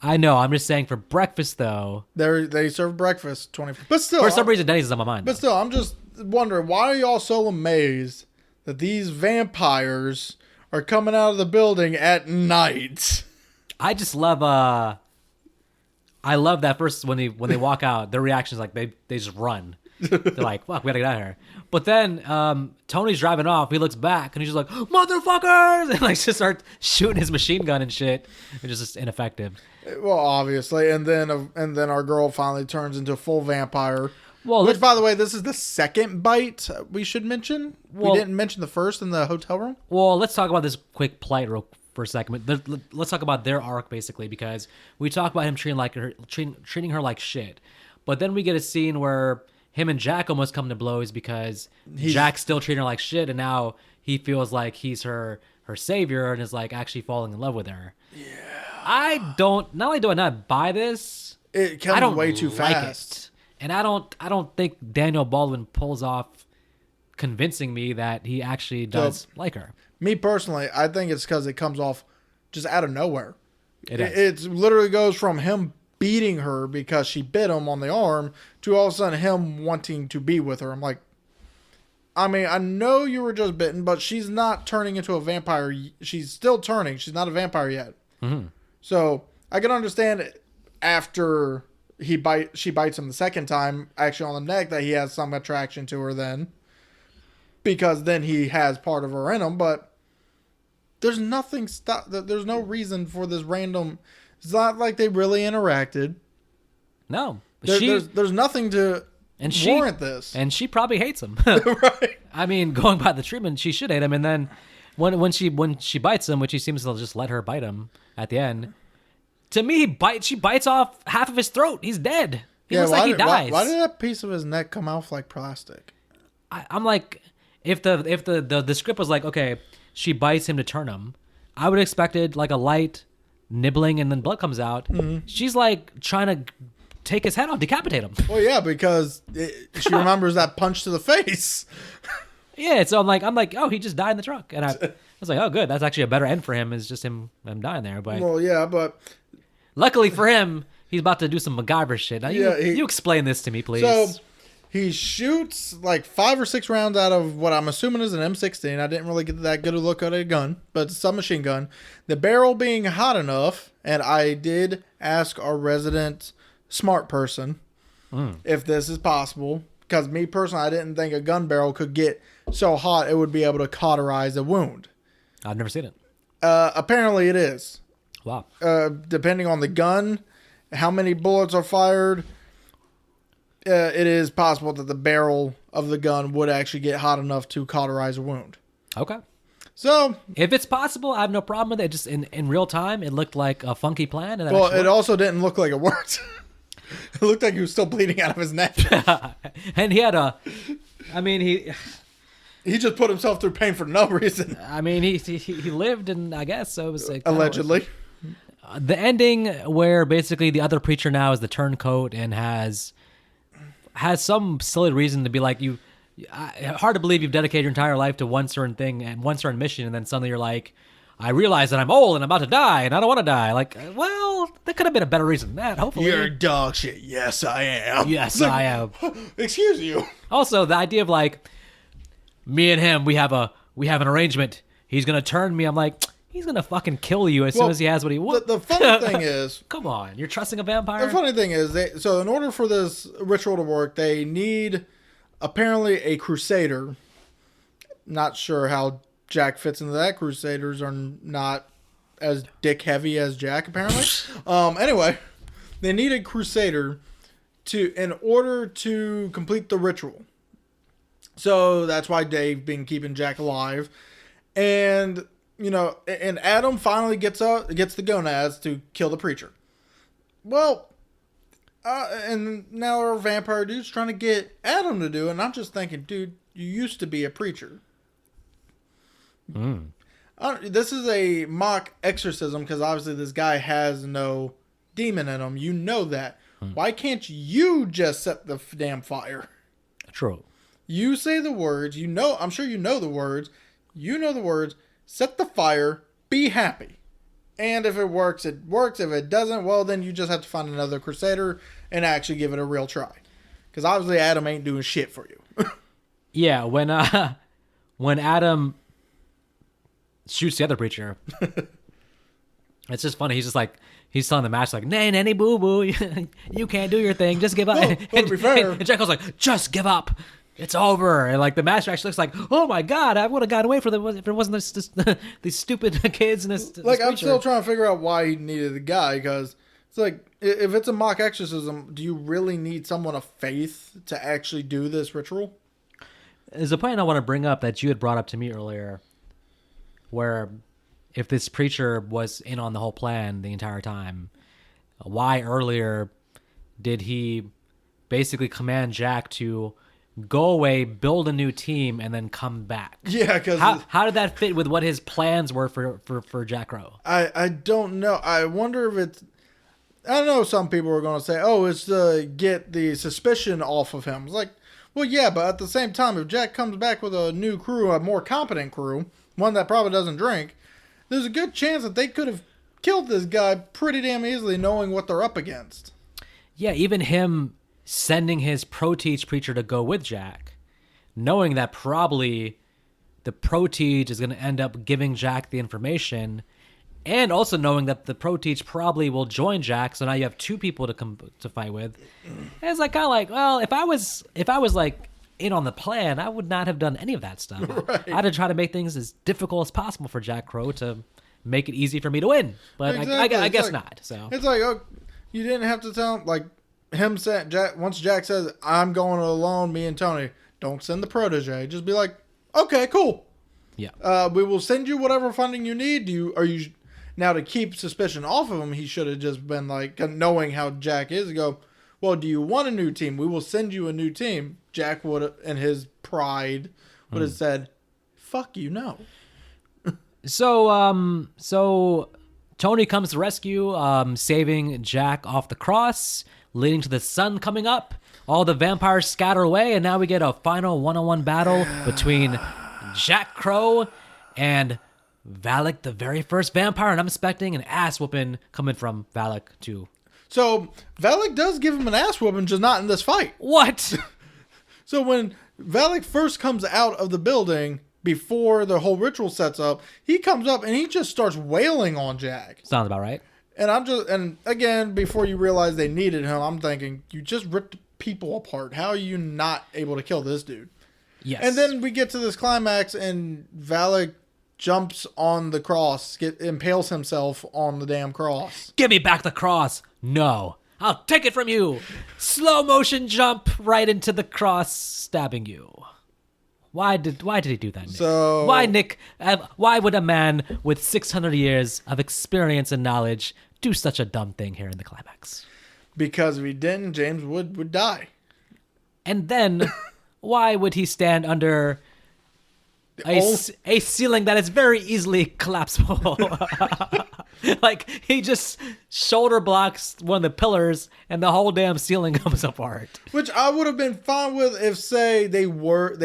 I know, I'm just saying for breakfast though, they serve breakfast 24. But still, for some reason Denny's is on my mind. But still, I'm just wondering, why are y'all so amazed that these vampires are coming out of the building at night? I just love I love that first when they walk out, their reaction is they just run. They're like, fuck, we gotta get out of here. But then Tony's driving off, he looks back and he's just like, motherfuckers, and just start shooting his machine gun and shit. It's just ineffective. Well, obviously, and then our girl finally turns into a full vampire. Well, which, by the way, this is the second bite we should mention. We didn't mention the first in the hotel room. Well, let's talk about this quick plight for a second. Let's talk about their arc, basically, because we talk about him treating her like shit. But then we get a scene where him and Jack almost come to blows because Jack's still treating her like shit, and now he feels like he's her savior and is actually falling in love with her. Yeah. Not only do I not buy this, it comes way too fast. And I don't think Daniel Baldwin pulls off convincing me that he actually does like her. Me personally, I think it's because it comes off just out of nowhere. It literally goes from him beating her because she bit him on the arm to all of a sudden him wanting to be with her. I'm like, I mean, I know you were just bitten, but she's not turning into a vampire. She's still turning. She's not a vampire yet. Mm-hmm. So I can understand after she bites him the second time, actually on the neck, that he has some attraction to her then. Because then he has part of her in him, but there's nothing there's no reason for this random. It's not like they really interacted. No, there's nothing to warrant this, and she probably hates him. Right? I mean, going by the treatment, she should hate him. And then when she bites him, which he seems to just let her bite him at the end. To me, she bites off half of his throat. He's dead. He looks like he dies. Why did that piece of his neck come off like plastic? I'm like, if the script was like, okay, she bites him to turn him, I would have expected like a light nibbling and then blood comes out. Mm-hmm. She's like trying to take his head off, decapitate him. Well, yeah, because she remembers that punch to the face. Yeah, so I'm like, oh, he just died in the truck, and I was like, oh, good, that's actually a better end for him. Is just him dying there. But well, yeah, but luckily for him, he's about to do some MacGyver shit. Now, you explain this to me, please. So he shoots like 5 or 6 rounds out of what I'm assuming is an M16. I didn't really get that good a look at a gun, but it's a submachine gun. The barrel being hot enough, and I did ask our resident smart person if this is possible, because me personally, I didn't think a gun barrel could get so hot it would be able to cauterize a wound. I've never seen it. Apparently it is. Wow. Depending on the gun, how many bullets are fired, it is possible that the barrel of the gun would actually get hot enough to cauterize a wound. Okay. So if it's possible, I have no problem with it. Just in real time, it looked like a funky plan. And well, it also didn't look like it worked. It looked like he was still bleeding out of his neck. And he had he just put himself through pain for no reason. I mean, he lived, and I guess so. It was like, allegedly. The ending where basically the other preacher now is the turncoat and has some silly reason to be like, hard to believe you've dedicated your entire life to one certain thing and one certain mission, and then suddenly you're like, I realize that I'm old and I'm about to die and I don't want to die. Like, well, there could have been a better reason than that, hopefully. You're dog shit. Yes, I am. Yes, I am. Excuse you. Also, the idea of like, me and him, we have an arrangement. He's going to turn me. I'm like, he's going to fucking kill you as soon as he has what he wants. The funny thing is... Come on, you're trusting a vampire? The funny thing is, so in order for this ritual to work, they need apparently a crusader. Not sure how Jack fits into that. Crusaders are not as dick heavy as Jack, apparently. Anyway, they need a crusader in order to complete the ritual. So that's why Dave been keeping Jack alive. And, and Adam finally gets the gonads to kill the preacher. Well, and now our vampire dude's trying to get Adam to do it. And I'm just thinking, dude, you used to be a preacher. This is a mock exorcism because obviously this guy has no demon in him. You know that. Why can't you just set the damn fire? True. You say the words. I'm sure you know the words. You know the words. Set the fire. Be happy. And if it works, it works. If it doesn't, well, then you just have to find another crusader and actually give it a real try. Because obviously Adam ain't doing shit for you. Yeah, when Adam shoots the other preacher, it's just funny. He's just like, he's telling the master like, "Nay, nanny, boo boo, you can't do your thing. Just give up." Well, to be fair. And Jekyll's like, "Just give up. It's over." And like the master actually looks like, "Oh my god, I would have gotten away from them if it wasn't these stupid kids and this." Like, I'm still trying to figure out why he needed the guy, because it's like, if it's a mock exorcism, do you really need someone of faith to actually do this ritual? There's a point I want to bring up that you had brought up to me earlier, where if this preacher was in on the whole plan the entire time, why earlier did he basically command Jack to go away, build a new team, and then come back? Yeah, because how did that fit with what his plans were for Jack Rowe? I don't know. I wonder if it's... I know some people are going to say, oh, it's to get the suspicion off of him. It's like, Well, yeah, but at the same time, if Jack comes back with a new crew, a more competent crew, one that probably doesn't drink, there's a good chance that they could have killed this guy pretty damn easily knowing what they're up against. Yeah, even him sending his pro-teach preacher to go with Jack, knowing that probably the pro-teach is going to end up giving Jack the information, and also knowing that the pro-teach probably will join Jack, so now you have two people to come to fight with. And it's like kind of like, well, if I was like in on the plan, I would not have done any of that stuff. Right. I'd have tried to make things as difficult as possible for Jack Crow to make it easy for me to win, but exactly. I guess not. So it's like, oh, you didn't have to tell him, like him saying, Jack, once Jack says, I'm going alone, me and Tony, don't send the protege. Just be like, okay, cool. Yeah. We will send you whatever funding you need. Are you now, to keep suspicion off of him, he should have just been like, knowing how Jack is, go, well, do you want a new team? We will send you a new team. Jack would have, in his pride, would have said, fuck you, no. So Tony comes to rescue, saving Jack off the cross, leading to the sun coming up. All the vampires scatter away, and now we get a final one-on-one battle between Jack Crow and Valak, the very first vampire, and I'm expecting an ass whooping coming from Valak too. So Valak does give him an ass whooping, just not in this fight. What? So when Valak first comes out of the building, before the whole ritual sets up, he comes up and he just starts wailing on Jack. Sounds about right. And again, before you realize they needed him, I'm thinking, you just ripped people apart. How are you not able to kill this dude? Yes. And then we get to this climax and Valak jumps on the cross, impales himself on the damn cross. Give me back the cross. No. I'll take it from you. Slow motion jump right into the cross, stabbing you. Why did he do that, Nick? So why, Nick? Why would a man with 600 years of experience and knowledge do such a dumb thing here in the climax? Because if he didn't, James would die. And then, why would he stand under a ceiling that is very easily collapsible? Like, he just shoulder blocks one of the pillars and the whole damn ceiling comes apart. Which I would have been fine with if, say, they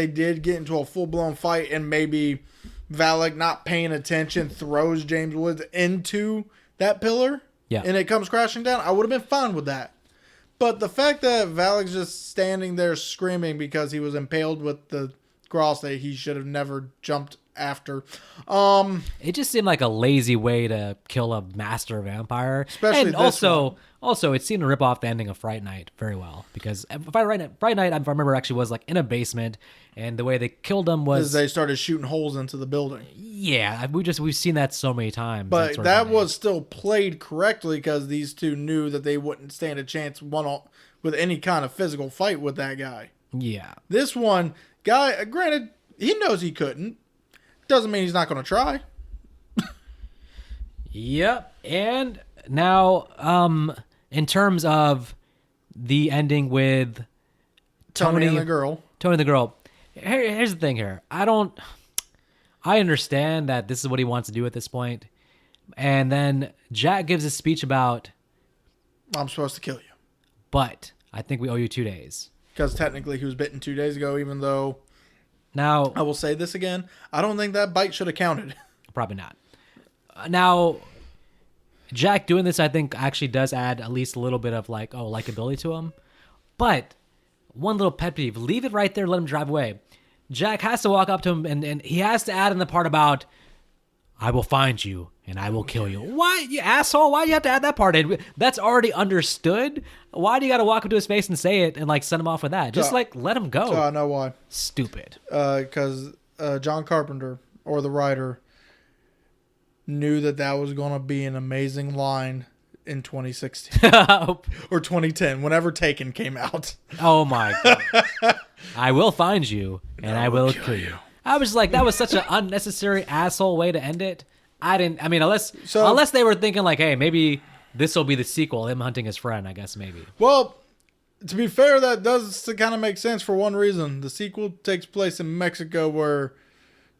did get into a full-blown fight and maybe Valak, not paying attention, throws James Woods into that pillar. Yeah. And it comes crashing down. I would have been fine with that. But the fact that Valak's just standing there screaming because he was impaled with the cross that he should have never jumped after. It just seemed like a lazy way to kill a master vampire. Especially and also it seemed to rip off the ending of Fright Night very well, because Fright Night, I remember, actually was like in a basement, and the way they killed him was they started shooting holes into the building. Yeah, we've seen that so many times. But that was still played correctly because these two knew that they wouldn't stand a chance with any kind of physical fight with that guy. Yeah. This one guy, granted, he knows he couldn't. Doesn't mean he's not going to try. Yep. And now, in terms of the ending with Tony and the girl. Here's the thing here. I understand that this is what he wants to do at this point. And then Jack gives a speech about, I'm supposed to kill you. But I think we owe you 2 days. Because technically he was bitten 2 days ago, even though... Now, I will say this again. I don't think that bite should have counted. Probably not. Now, Jack doing this, I think, actually does add at least a little bit of likability to him. But one little pet peeve: leave it right there, let him drive away. Jack has to walk up to him, and he has to add in the part about, I will find you and I will kill you. Why, you asshole? Why do you have to add that part in? That's already understood. Why do you got to walk up to his face and say it and send him off with that? Just let him go. So I know why. Stupid. Because John Carpenter, or the writer, knew that was going to be an amazing line in 2016 or 2010, whenever Taken came out. Oh my God. I will find you and I will kill you. I was like, that was such an unnecessary asshole way to end it. Unless they were thinking hey, maybe this will be the sequel, him hunting his friend, I guess maybe. Well, to be fair, that does kind of make sense for one reason. The sequel takes place in Mexico, where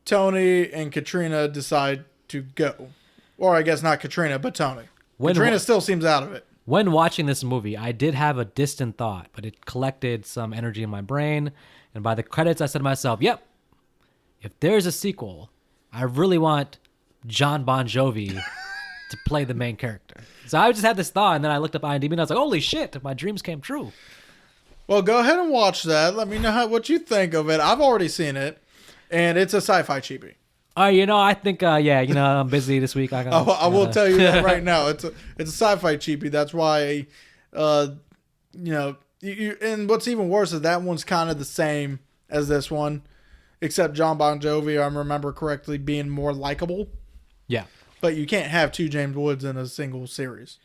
Tony and Katrina decide to go. Or I guess not Katrina, but Tony. Katrina still seems out of it. When watching this movie, I did have a distant thought, but it collected some energy in my brain. And by the credits, I said to myself, yep, if there's a sequel, I really want John Bon Jovi to play the main character. So I just had this thought, and then I looked up IMDb, and I was like, holy shit, my dreams came true. Well, go ahead and watch that. Let me know what you think of it. I've already seen it, and it's a sci-fi cheapie. I think, I'm busy this week. I will tell you that right now. It's a sci-fi cheapie. That's why, and what's even worse is that one's kind of the same as this one, except John Bon Jovi, I remember correctly, being more likable. Yeah. But you can't have two James Woods in a single series.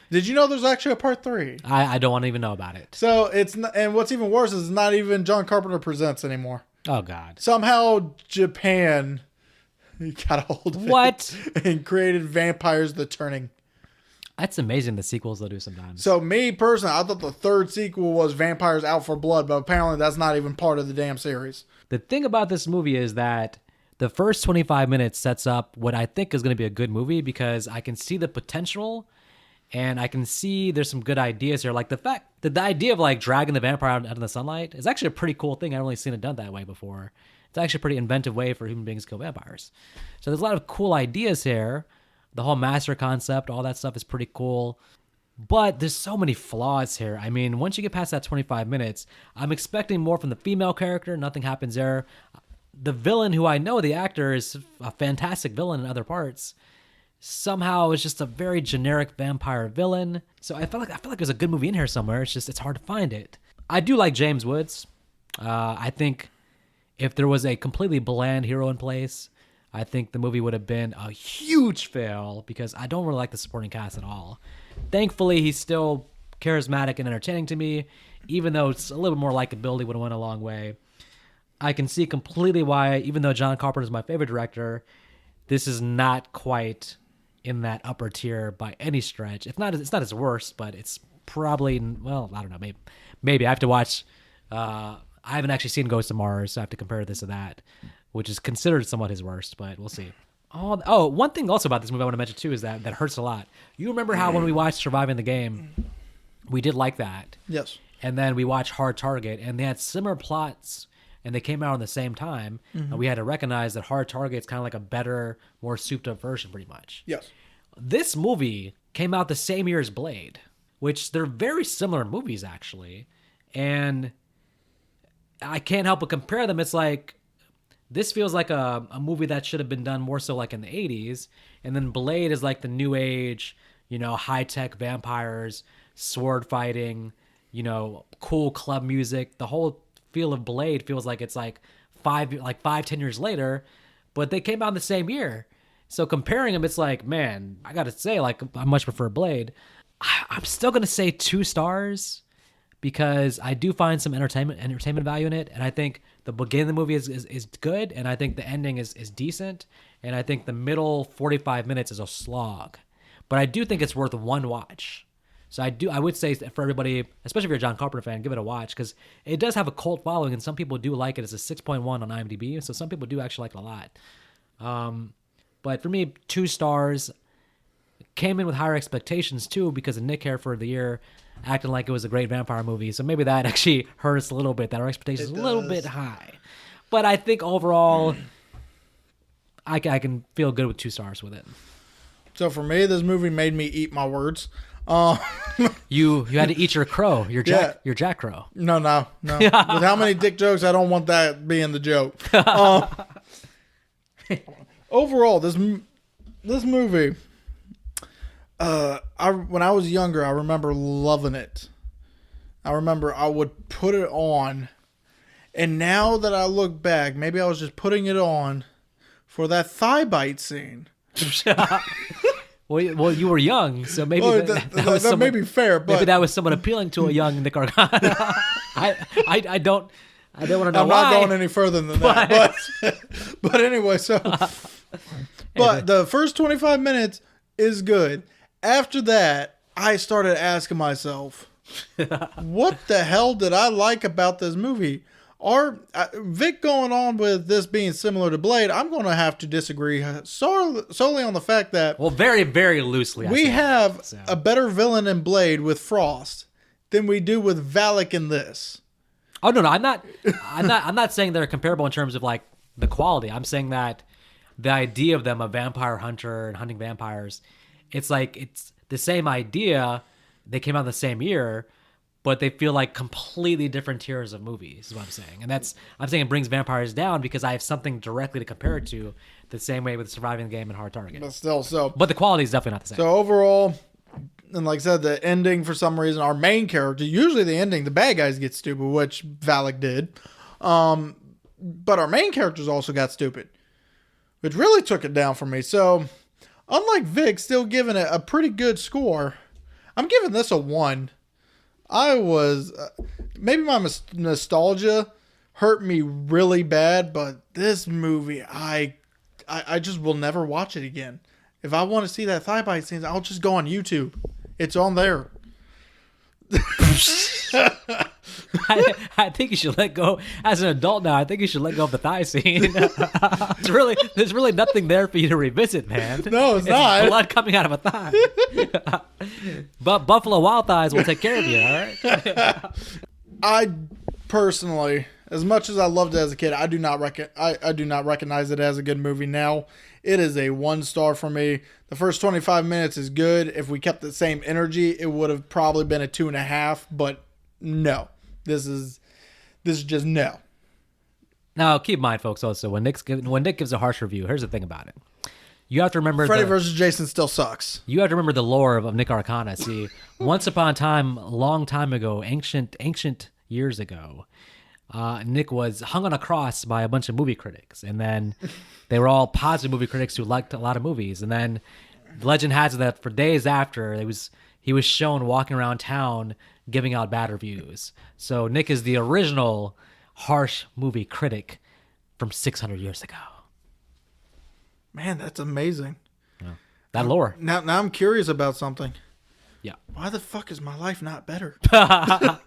Did you know there's actually a part 3? I don't want to even know about it. So it's not, and what's even worse is it's not even John Carpenter Presents anymore. Oh, God. Somehow Japan got a hold of what? It and created Vampires the Turning. That's amazing, the sequels they'll do sometimes. So me personally, I thought the third sequel was Vampires Out for Blood, but apparently that's not even part of the damn series. The thing about this movie is that the first 25 minutes sets up what I think is going to be a good movie because I can see the potential and I can see there's some good ideas here. Like the fact that the idea of like dragging the vampire out in the sunlight is actually a pretty cool thing. I haven't really seen it done that way before. It's actually a pretty inventive way for human beings to kill vampires. So there's a lot of cool ideas here. The whole master concept, all that stuff is pretty cool. But there's so many flaws here. I mean, once you get past that 25 minutes, I'm expecting more from the female character. Nothing happens there. The villain, who I know the actor is a fantastic villain in other parts, somehow is just a very generic vampire villain. So I feel like there's a good movie in here somewhere. It's hard to find it. I do like James Woods. I think if there was a completely bland hero in place, I think the movie would have been a huge fail because I don't really like the supporting cast at all. Thankfully, he's still charismatic and entertaining to me, even though it's a little bit more likability would have went a long way. I can see completely why, even though John Carpenter is my favorite director, this is not quite in that upper tier by any stretch. It's not his worst, but it's probably, well, I don't know, maybe I have to watch. I haven't actually seen Ghost of Mars, so I have to compare this to that, which is considered somewhat his worst, but we'll see. Oh, one thing also about this movie I want to mention too is that hurts a lot. You remember how when we watched Surviving the Game, we did like that. Yes. And then we watched Hard Target, and they had similar plots, and they came out on the same time, and we had to recognize that Hard Target is kind of like a better, more souped-up version, pretty much. Yes. This movie came out the same year as Blade, which they're very similar movies, actually. And I can't help but compare them. It's like, this feels like a movie that should have been done more so like in the 80s. And then Blade is like the new age, high-tech vampires, sword fighting, cool club music. The whole feel of Blade feels like it's like 5-10 years later, but they came out in the same year. So comparing them, it's like, man, I got to say, like, I much prefer Blade. I'm still going to say 2 stars because I do find some entertainment value in it. And I think the beginning of the movie is good. And I think the ending is decent. And I think the middle 45 minutes is a slog. But I do think it's worth one watch. So I would say for everybody, especially if you're a John Carpenter fan, give it a watch because it does have a cult following. And some people do like it. It's a 6.1 on IMDb. So some people do actually like it a lot. But for me, 2 stars. Came in with higher expectations too because of Nick here for the year acting like it was a great vampire movie. So maybe that actually hurt us a little bit, that our expectations are a little bit high. But I think overall, I can feel good with 2 stars with it. So for me, this movie made me eat my words. You had to eat your crow, your Jack Crow. No. With how many dick jokes, I don't want that being the joke. Overall, this movie, when I was younger, I remember loving it. I remember I would put it on, and now that I look back, maybe I was just putting it on for that thigh bite scene. Well, you were young, so maybe that may be fair, but maybe that was somewhat appealing to a young Nick Argano. I don't want to know. I'm not going any further than that. But anyway, so but the first 25 minutes is good. After that, I started asking myself, what the hell did I like about this movie? Vic going on with this being similar to Blade, I'm going to have to disagree solely on the fact that very, very loosely. We have a better villain in Blade with Frost than we do with Valak in this. Oh no, I'm not saying they're comparable in terms of like the quality. I'm saying that the idea of them, a vampire hunter and hunting vampires, it's the same idea. They came out the same year, but they feel like completely different tiers of movies, is what I'm saying. And I'm saying it brings vampires down because I have something directly to compare it to, the same way with Surviving the Game and Hard Target. But still, but the quality is definitely not the same. So overall, and like I said, the ending, for some reason, our main character, usually the ending, the bad guys get stupid, which Valak did. But our main characters also got stupid, which really took it down for me. So, unlike Vic, still giving it a pretty good score, I'm giving this a 1. I was maybe my nostalgia hurt me really bad, but this movie, I just will never watch it again. If I want to see that thigh bite scene, I'll just go on YouTube. It's on there. I think you should let go. As an adult now, I think you should let go of the thigh scene. There's really nothing there for you to revisit, man. No, it's not. Blood coming out of a thigh. But Buffalo Wild Thighs will take care of you, all right? I personally, as much as I loved it as a kid, I do not recognize it as a good movie now. It is a 1 star for me. The first 25 minutes is good. If we kept the same energy, it would have probably been a 2.5. But no, this is just no. Now keep in mind, folks. Also, when Nick gives a harsh review, here's the thing about it. You have to remember Freddy vs. Jason still sucks. You have to remember the lore of Nick Arcana. See, once upon a time, a long time ago, ancient years ago, Nick was hung on a cross by a bunch of movie critics, and then they were all positive movie critics who liked a lot of movies. And then legend has it that for days after, he was shown walking around town giving out bad reviews. So Nick is the original harsh movie critic from 600 years ago. Man, that's amazing. Yeah. That lore. Now I'm curious about something. Yeah. Why the fuck is my life not better? Why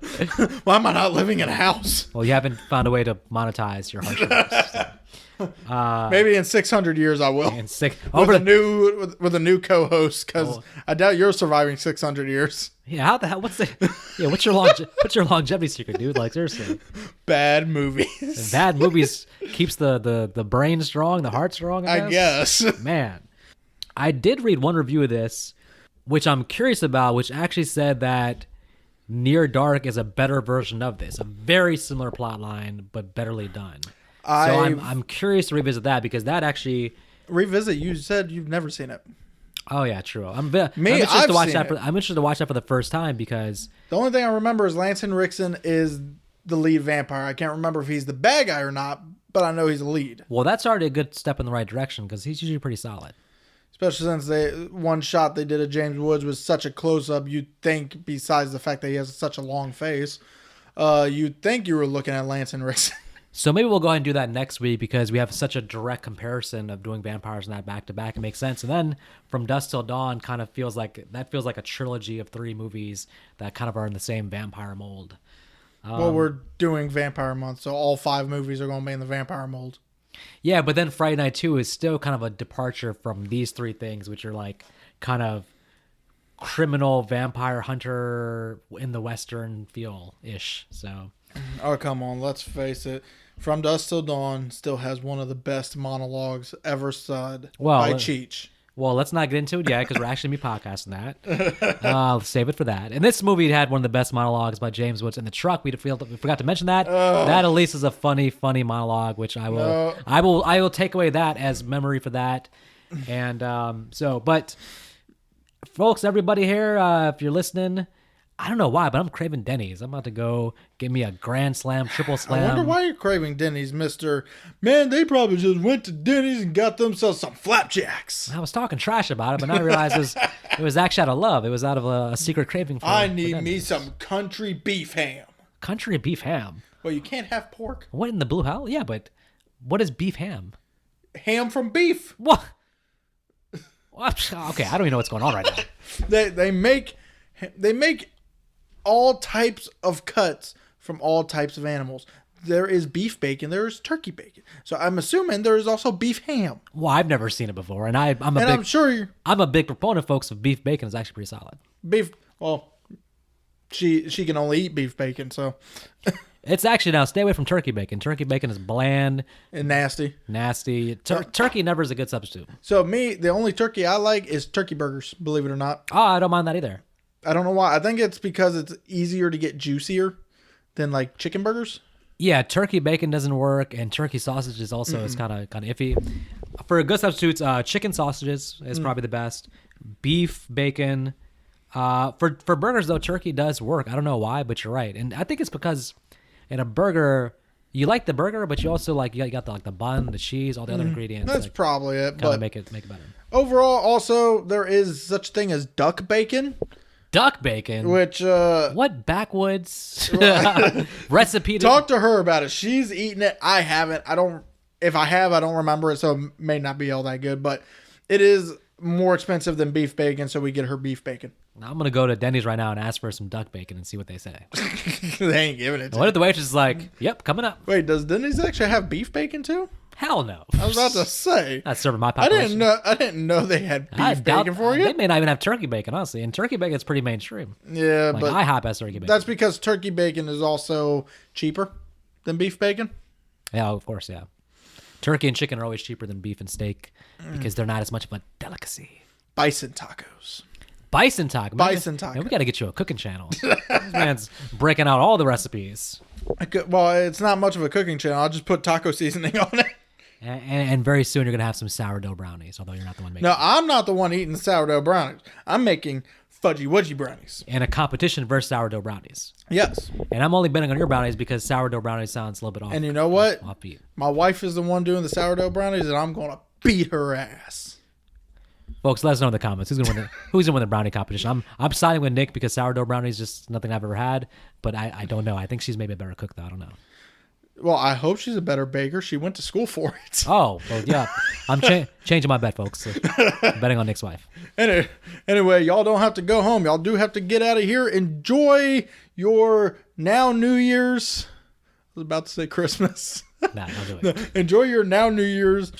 am I not living in a house? Well, you haven't found a way to monetize your harsh reviews. So. Maybe in 600 years I will. With a new co-host, because I doubt you're surviving 600 years. Yeah, how the hell? What's your longevity secret, dude? Like, seriously. Bad movies. Bad movies keeps the brain strong, the heart strong, I guess. Man, I did read one review of this, which I'm curious about, which actually said that Near Dark is a better version of this. A very similar plot line, but betterly done. So I'm curious to revisit that, because that actually... Revisit? You said you've never seen it. Oh, yeah, true. I'm interested to watch that for the first time, because... The only thing I remember is Lance Henriksen is the lead vampire. I can't remember if he's the bad guy or not, but I know he's the lead. Well, that's already a good step in the right direction, because he's usually pretty solid. Especially since one shot they did of James Woods was such a close-up, you'd think, besides the fact that he has such a long face, you'd think you were looking at Lance Henriksen. So maybe we'll go ahead and do that next week, because we have such a direct comparison of doing vampires and that back-to-back. It makes sense. And then From Dusk Till Dawn kind of feels like a trilogy of 3 movies that kind of are in the same vampire mold. Well, we're doing Vampire Month, so all 5 movies are going to be in the vampire mold. Yeah, but then Friday Night 2 is still kind of a departure from these 3 things, which are like kind of criminal vampire hunter in the Western feel-ish. So, oh, come on. Let's face it. From Dusk Till Dawn still has one of the best monologues ever said by Cheech. Well, let's not get into it yet, because we're actually going to be podcasting that. I'll save it for that. And this movie had one of the best monologues by James Woods in the truck. We forgot to mention that. That at least is a funny monologue, which I will take away that as memory for that. And but folks, everybody here, if you're listening, I don't know why, but I'm craving Denny's. I'm about to go get me a grand slam, triple slam. I wonder why you're craving Denny's, Mr. Man, they probably just went to Denny's and got themselves some flapjacks. I was talking trash about it, but now I realize it was actually out of love. It was out of a secret craving for I need me some country beef ham. Country beef ham? Well, you can't have pork. What in the blue hell? Yeah, but what is beef ham? Ham from beef. What? Okay, I don't even know what's going on right now. They make all types of cuts from all types of animals. there is beef bacon, there is turkey bacon. So I'm assuming there is also beef ham. Well, I've never seen it before, and I'm I'm sure I'm a big proponent, folks, of beef bacon is actually pretty solid. beef. Well, she can only eat beef bacon, so It's actually now stay away from turkey bacon. Turkey bacon is bland, and nasty. nasty. Turkey never is a good substitute. So the only turkey I like is turkey burgers. Believe it or not, Oh, I don't mind that either. I don't know why. I think it's because it's easier to get juicier than like chicken burgers. Yeah, turkey bacon doesn't work, and turkey sausages also is kind of iffy. For good substitutes, chicken sausages is probably the best. Beef bacon. For burgers though, turkey does work. I don't know why, but you're right, and I think it's because in a burger, you like the burger, but you also you got the bun, the cheese, all the other ingredients. That's probably it. kind But of make it better. overall, also there is such thing as duck bacon, Duck bacon. which What backwoods recipe? talk to her about it. She's eaten it. I haven't. I don't. If I have, I don't remember it, so it may not be all that good. But it is more expensive than beef bacon, so we get her beef bacon. I'm gonna go to Denny's right now and ask for some duck bacon and see what they say. They ain't giving it to What me. if the waitress is like, "Yep, coming up"? Wait, does Denny's actually have beef bacon too? Hell no. I was about to say. Not serving my I population. didn't know they had I beef doubt- bacon for They you. may not even have turkey bacon, honestly. And turkey bacon is pretty mainstream. Yeah, Like but IHOP has turkey bacon. that's because turkey bacon is also cheaper than beef bacon. Yeah, of course, yeah. Turkey and chicken are always cheaper than beef and steak because they're not as much of a delicacy. Bison tacos. Bison taco. Bison taco. Man, we got to get you a cooking channel. This man's breaking out all the recipes. Well, it's not much of a cooking channel. I'll just put taco seasoning on it. And very soon you're going to have some sourdough brownies, although you're not the one making No, them. I'm not the one eating the sourdough brownies. I'm making fudgy wudgy brownies. And a competition versus sourdough brownies. Yes. And I'm only betting on your brownies because sourdough brownies sounds a little bit off. And you know what? Offbeat. My wife is the one doing the sourdough brownies, and I'm going to beat her ass. Folks, let us know in the comments who's gonna win the brownie competition. I'm siding with Nick because sourdough brownies is just nothing I've ever had, but I don't know. I think she's maybe a better cook though. I don't know. Well, I hope she's a better baker. She went to school for it. Oh, well, yeah. I'm changing my bet, folks. I'm betting on Nick's wife. Anyway, y'all don't have to go home. Y'all do have to get out of here. Enjoy your now New Year's. I was about to say Christmas. Nah, I'll do it. Enjoy your now New Year's